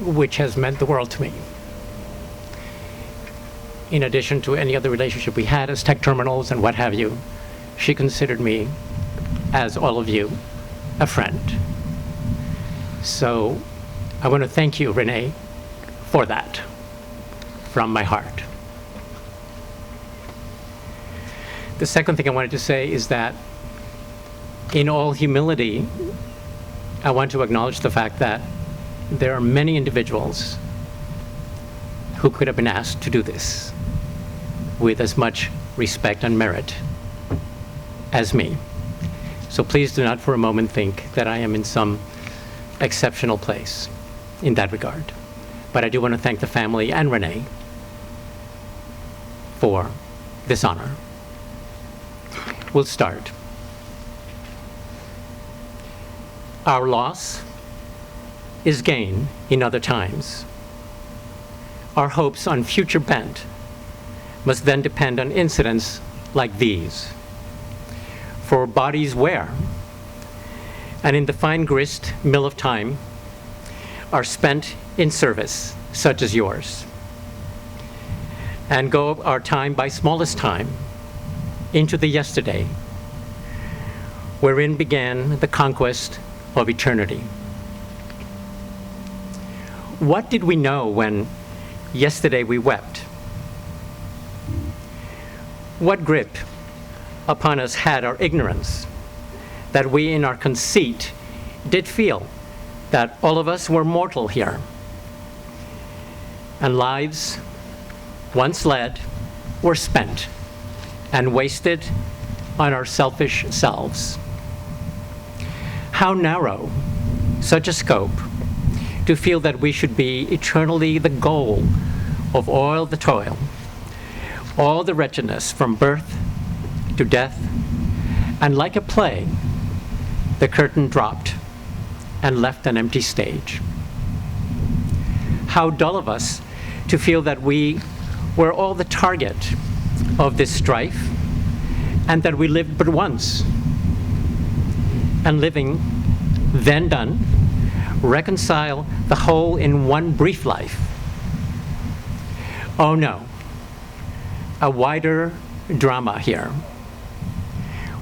which has meant the world to me. In addition to any other relationship we had as tech terminals and what have you, she considered me, as all of you, a friend. So I want to thank you, Renee, for that, from my heart. The second thing I wanted to say is that in all humility, I want to acknowledge the fact that there are many individuals who could have been asked to do this with as much respect and merit as me. So please do not for a moment think that I am in some exceptional place in that regard. But I do want to thank the family and Renee for this honor. We'll start. Our loss is gain in other times. Our hopes on future bent must then depend on incidents like these. For bodies wear, and in the fine grist mill of time, are spent in service such as yours. And go our time by smallest time into the yesterday, wherein began the conquest of eternity. What did we know when yesterday we wept? What grip upon us had our ignorance, that we in our conceit did feel that all of us were mortal here, and lives once led were spent and wasted on our selfish selves. How narrow such a scope to feel that we should be eternally the goal of all the toil, all the wretchedness from birth to death, and like a play, the curtain dropped and left an empty stage. How dull of us to feel that we were all the target of this strife, and that we lived but once, and living, then done, reconcile the whole in one brief life. Oh no, a wider drama here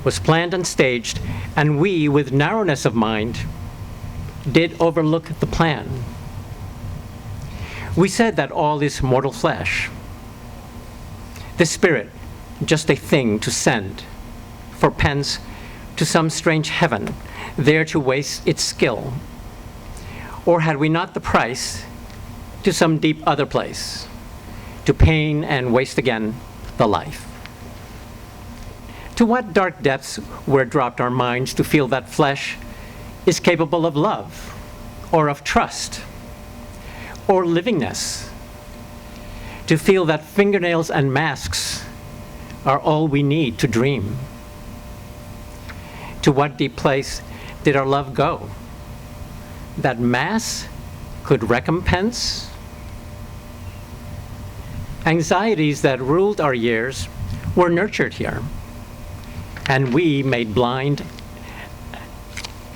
was planned and staged, and we, with narrowness of mind, did overlook the plan. We said that all is mortal flesh, the spirit just a thing to send for pence to some strange heaven, there to waste its skill. Or had we not the price to some deep other place, to pain and waste again the life? To what dark depths were dropped our minds to feel that flesh is capable of love, or of trust, or livingness? To feel that fingernails and masks are all we need to dream? To what deep place did our love go, that mass could recompense? Anxieties that ruled our years were nurtured here, and we, made blind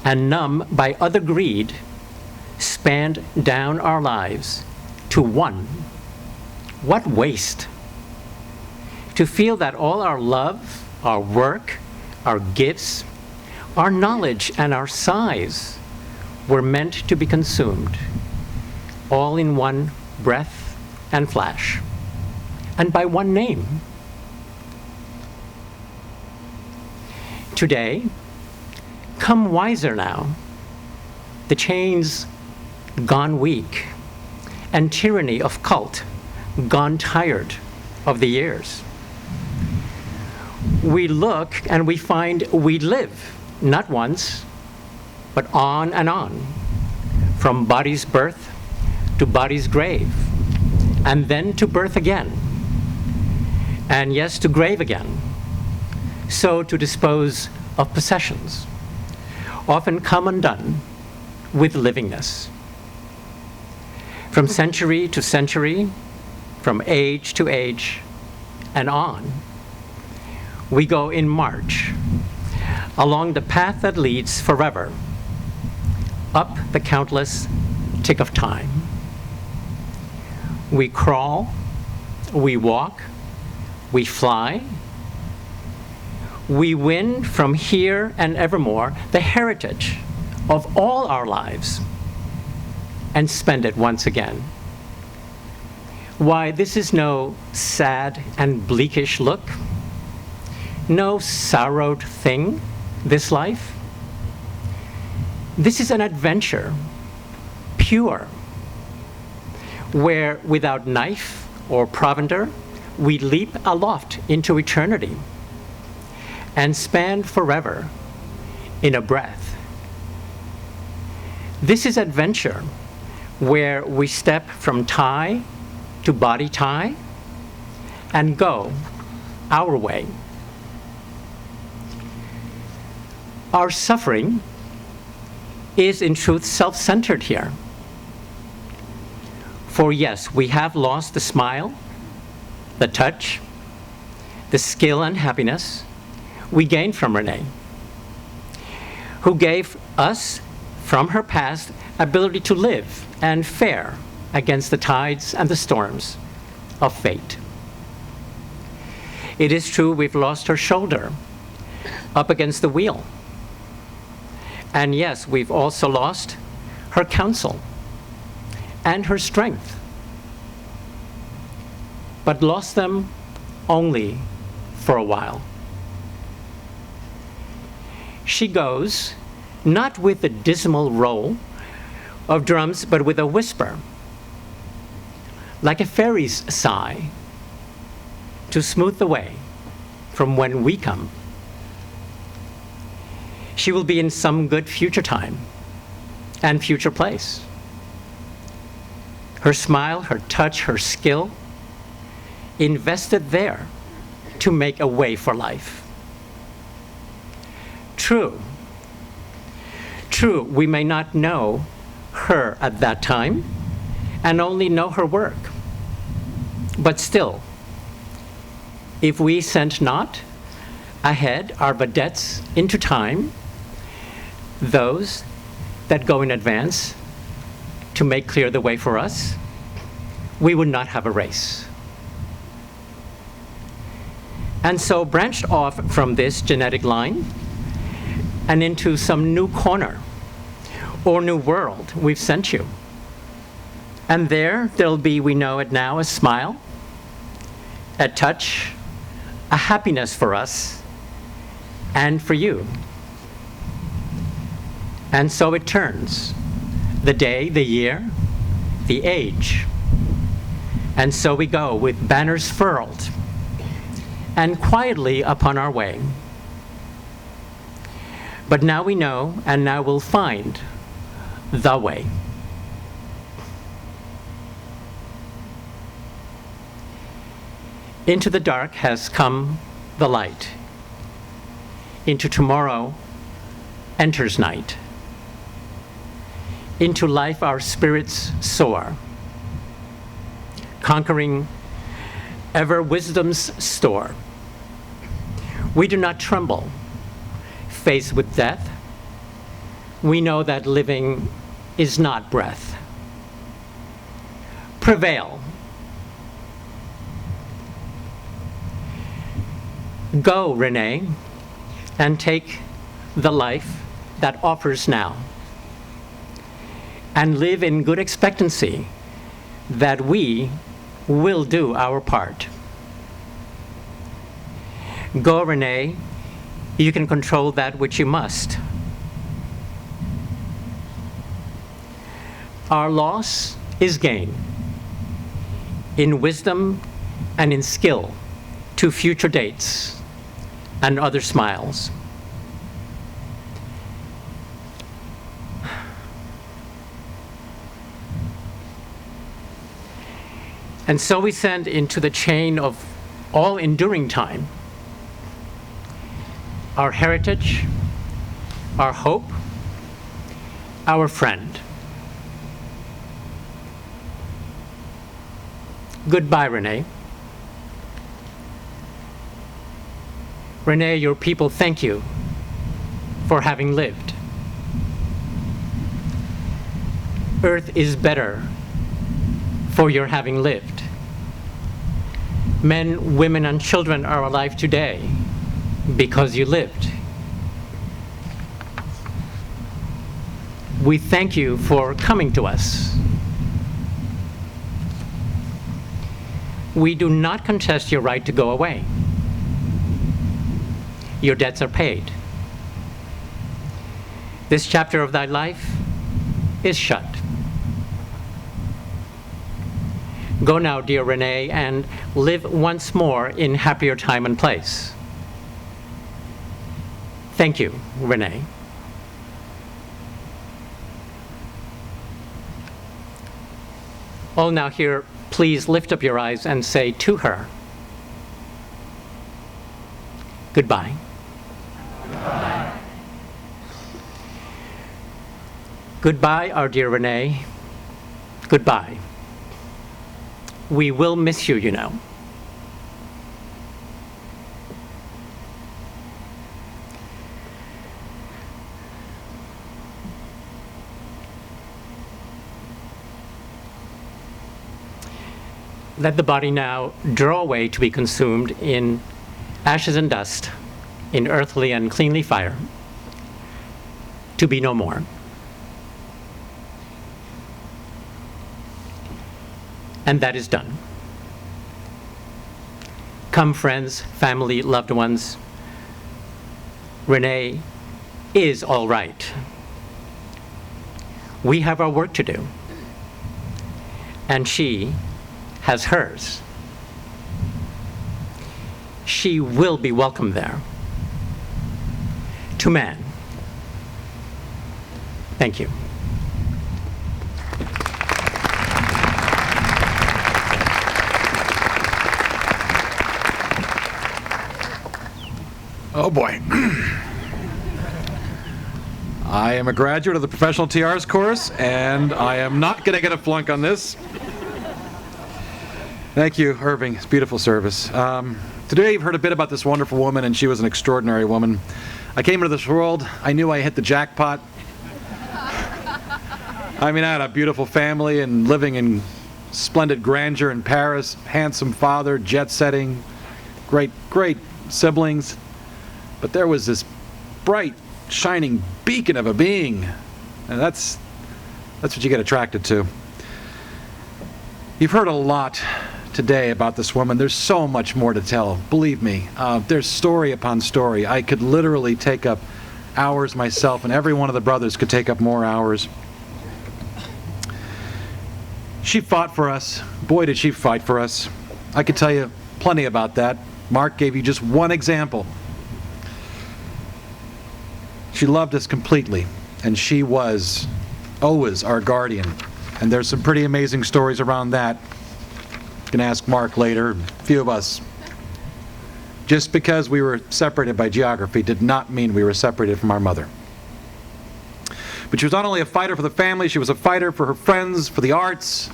and numb by other greed, spanned down our lives to one. What waste! To feel that all our love, our work, our gifts, our knowledge, and our size were meant to be consumed, all in one breath and flash, and by one name. Today, come wiser now, the chains gone weak, and tyranny of cult gone tired of the years. We look and we find we live, not once, but on and on, from body's birth to body's grave, and then to birth again, and yes, to grave again, so to dispose of possessions, often come undone with livingness. From century to century, from age to age, and on, we go in march along the path that leads forever up the countless tick of time. We crawl, we walk, we fly. We win from here and evermore the heritage of all our lives and spend it once again. Why, this is no sad and bleakish look, no sorrowed thing, this life. This is an adventure, pure, where without knife or provender, we leap aloft into eternity and span forever in a breath. This is adventure where we step from tie to body tie and go our way. Our suffering is in truth self-centered here. For yes, we have lost the smile, the touch, the skill and happiness we gained from Renee, who gave us from her past ability to live and fare against the tides and the storms of fate. It is true we've lost her shoulder up against the wheel. And yes, we've also lost her counsel and her strength, but lost them only for a while. She goes, not with the dismal roll of drums, but with a whisper, like a fairy's sigh, to smooth the way from when we come. She will be in some good future time and future place. Her smile, her touch, her skill, invested there to make a way for life. True, we may not know her at that time and only know her work. But still, if we send not ahead our vedettes into time, those that go in advance to make clear the way for us, we would not have a race. And so branched off from this genetic line and into some new corner or new world we've sent you. And there'll be, we know it now, a smile, a touch, a happiness for us and for you. And so it turns, the day, the year, the age. And so we go with banners furled and quietly upon our way. But now we know, and now we'll find the way. Into the dark has come the light. Into tomorrow enters night. Into life our spirits soar, conquering ever wisdom's store. We do not tremble, faced with death. We know that living is not breath. prevail. Go, Renee, and take the life that offers now, and live in good expectancy that we will do our part. Go, Renee, you can control that which you must. Our loss is gain in wisdom and in skill to future dates and other smiles. And so we send into the chain of all enduring time our heritage, our hope, our friend. Goodbye, Renee. Renee, your people thank you for having lived. Earth is better for your having lived. Men, women, and children are alive today because you lived. We thank you for coming to us. We do not contest your right to go away. Your debts are paid. This chapter of thy life is shut. Go now, dear Renee, and live once more in happier time and place. Thank you, Renee. All now here, please lift up your eyes and say to her, goodbye. Goodbye. Goodbye, our dear Renee. Goodbye. We will miss you, you know. Let the body now draw away to be consumed in ashes and dust, in earthly and cleanly fire, to be no more. And that is done. Come, friends, family, loved ones. Renee is all right. We have our work to do, and she has hers. She will be welcome there. To man. Thank you.
Oh boy. I am a graduate of the Professional TRs course, and I am not going to get a flunk on this. Thank you, Irving. It's beautiful service. Today you've heard a bit about this wonderful woman, and she was an extraordinary woman. I came into this world, I knew I hit the jackpot. I mean, I had a beautiful family and living in splendid grandeur in Paris, handsome father, jet-setting, great siblings. But there was this bright, shining beacon of a being, and that's what you get attracted to. You've heard a lot today about this woman. There's so much more to tell. Believe me, there's story upon story. I could literally take up hours myself, and every one of the brothers could take up more hours. She fought for us. Boy, did she fight for us. I could tell you plenty about that. Mark gave you just one example. She loved us completely, and she was always our guardian. And there's some pretty amazing stories around that. You can ask Mark later, a few of us. Just because we were separated by geography did not mean we were separated from our mother. But she was not only a fighter for the family, she was a fighter for her friends, for the arts,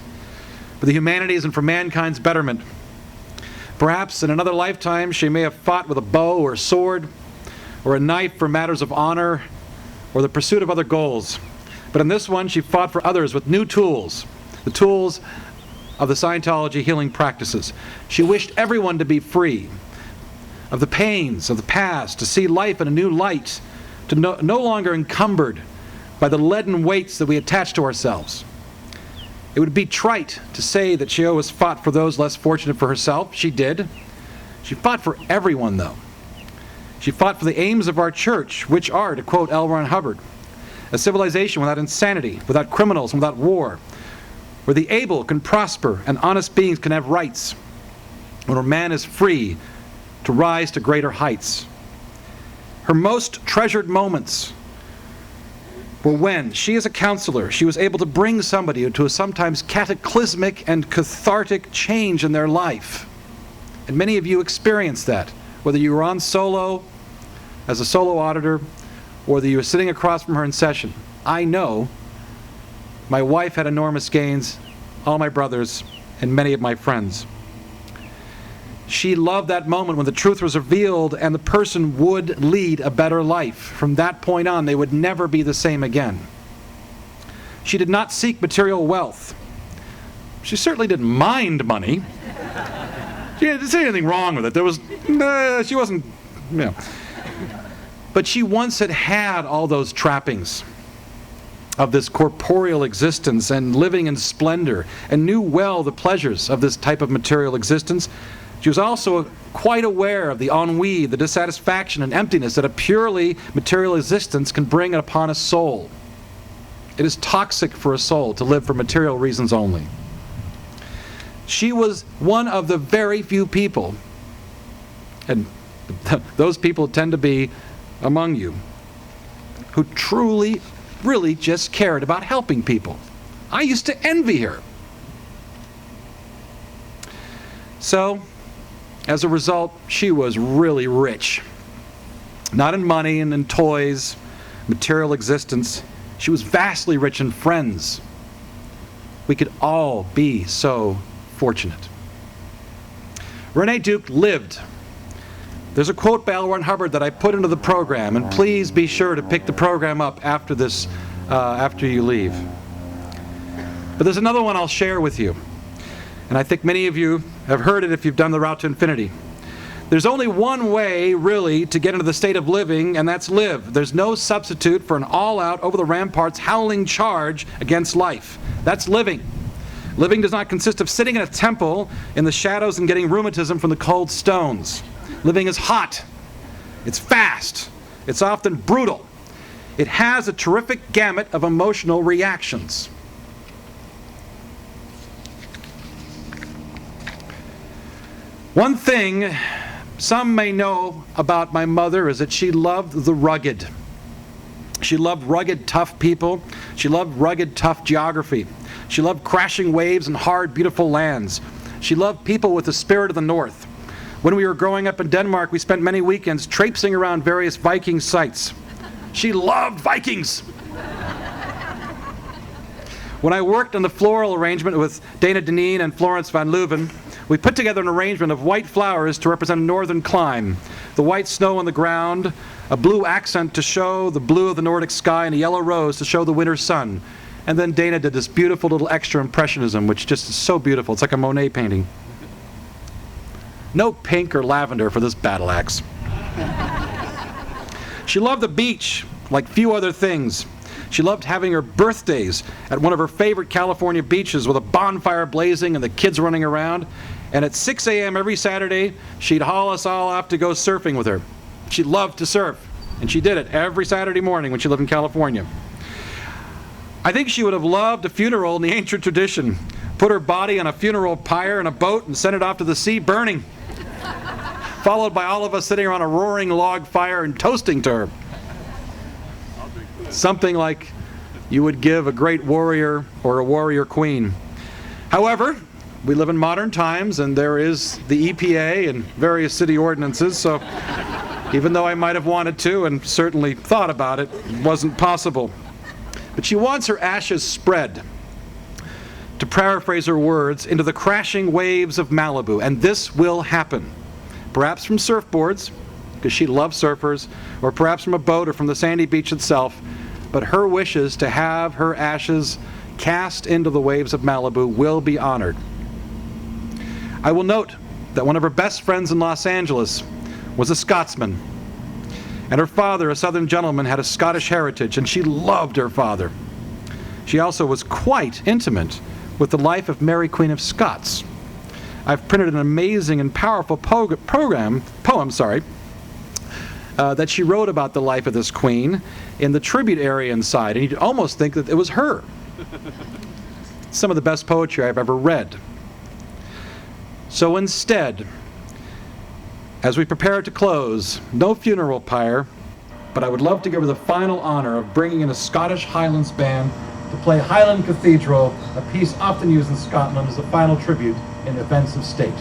for the humanities, and for mankind's betterment. Perhaps in another lifetime she may have fought with a bow or sword, or a knife for matters of honor, or the pursuit of other goals. But in this one, she fought for others with new tools, the tools of the Scientology healing practices. She wished everyone to be free of the pains of the past, to see life in a new light, to no longer encumbered by the leaden weights that we attach to ourselves. It would be trite to say that she always fought for those less fortunate for herself. She did. She fought for everyone, though. She fought for the aims of our church, which are, to quote L. Ron Hubbard, a civilization without insanity, without criminals, and without war, where the able can prosper and honest beings can have rights, where man is free to rise to greater heights. Her most treasured moments were when she, as a counselor, she was able to bring somebody to a sometimes cataclysmic and cathartic change in their life. And many of you experienced that, whether you were on solo, as a solo auditor, or whether you were sitting across from her in session. I know my wife had enormous gains, all my brothers, and many of my friends. She loved that moment when the truth was revealed and the person would lead a better life. From that point on, they would never be the same again. She did not seek material wealth. She certainly didn't mind money. She didn't see anything wrong with it. She wasn't, But she once had all those trappings of this corporeal existence and living in splendor, and knew well the pleasures of this type of material existence. She was also quite aware of the ennui, the dissatisfaction and emptiness that a purely material existence can bring upon a soul. It is toxic for a soul to live for material reasons only. She was one of the very few people, and those people tend to be among you, who truly, really just cared about helping people. I used to envy her. So, as a result, she was really rich. Not in money and in toys, material existence. She was vastly rich in friends. We could all be so fortunate. Renee Duke lived. There's a quote by L. Ron Hubbard that I put into the program, and please be sure to pick the program up after this, after you leave. But there's another one I'll share with you. And I think many of you have heard it if you've done the Route to Infinity. There's only one way, really, to get into the state of living, and that's live. There's no substitute for an all-out, over-the-ramparts, howling charge against life. That's living. Living does not consist of sitting in a temple in the shadows and getting rheumatism from the cold stones. Living is hot. It's fast. It's often brutal. It has a terrific gamut of emotional reactions. One thing some may know about my mother is that she loved the rugged. She loved rugged, tough people. She loved rugged, tough geography. She loved crashing waves and hard, beautiful lands. She loved people with the spirit of the North. When we were growing up in Denmark, we spent many weekends traipsing around various Viking sites. She loved Vikings. When I worked on the floral arrangement with Dana Deneen and Florence van Leuven, we put together an arrangement of white flowers to represent a northern clime, the white snow on the ground, a blue accent to show the blue of the Nordic sky, and a yellow rose to show the winter sun. And then Dana did this beautiful little extra impressionism, which just is so beautiful. It's like a Monet painting. No pink or lavender for this battle axe. She loved the beach like few other things. She loved having her birthdays at one of her favorite California beaches with a bonfire blazing and the kids running around. And at 6 a.m. every Saturday, she'd haul us all off to go surfing with her. She loved to surf, and she did it every Saturday morning when she lived in California. I think she would have loved a funeral in the ancient tradition. Put her body on a funeral pyre in a boat and send it off to the sea burning, followed by all of us sitting around a roaring log fire and toasting to her. Something like you would give a great warrior or a warrior queen. However, we live in modern times, and there is the EPA and various city ordinances, so even though I might have wanted to and certainly thought about it, it wasn't possible. But she wants her ashes spread, to paraphrase her words, into the crashing waves of Malibu, and this will happen. Perhaps from surfboards, because she loves surfers, or perhaps from a boat or from the sandy beach itself, but her wishes to have her ashes cast into the waves of Malibu will be honored. I will note that one of her best friends in Los Angeles was a Scotsman, and her father, a Southern gentleman, had a Scottish heritage, and she loved her father. She also was quite intimate with the life of Mary, Queen of Scots. I've printed an amazing and powerful poem, that she wrote about the life of this queen in the tribute area inside, and you'd almost think that it was her. Some of the best poetry I've ever read. So instead, as we prepare to close, no funeral pyre, but I would love to give her the final honor of bringing in a Scottish Highlands band to play Highland Cathedral, a piece often used in Scotland as a final tribute in events of state.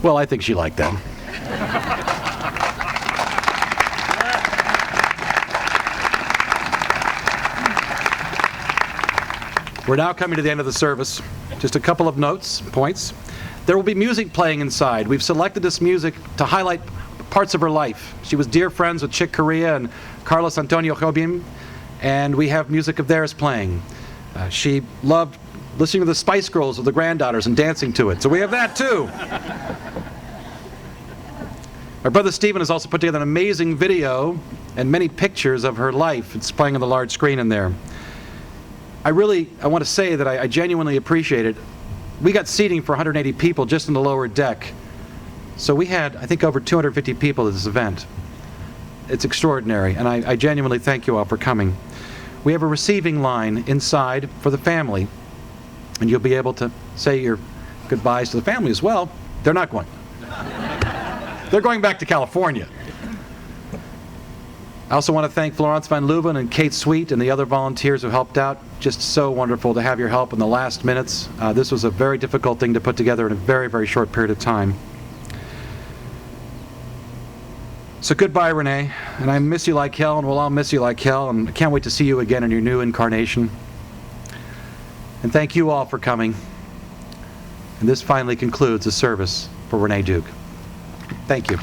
Well, I think she liked that. We're now coming to the end of the service. Just a couple of points. There will be music playing inside. We've selected this music to highlight parts of her life. She was dear friends with Chick Corea and Carlos Antonio Jobim, and we have music of theirs playing. She loved listening to the Spice Girls with the granddaughters and dancing to it, so we have that too. My brother Stephen has also put together an amazing video and many pictures of her life. It's playing on the large screen in there. I want to say that I genuinely appreciate it. We got seating for 180 people just in the lower deck. So we had, I think, over 250 people at this event. It's extraordinary, and I genuinely thank you all for coming. We have a receiving line inside for the family, and you'll be able to say your goodbyes to the family as well. They're not going. They're going back to California. I also want to thank Florence Van Leuven and Kate Sweet and the other volunteers who helped out. Just so wonderful to have your help in the last minutes. This was a very difficult thing to put together in a very, very short period of time. So goodbye, Renee, and I miss you like hell, and we'll all miss you like hell, and I can't wait to see you again in your new incarnation. And thank you all for coming. And this finally concludes the service for Renee Duke. Thank you.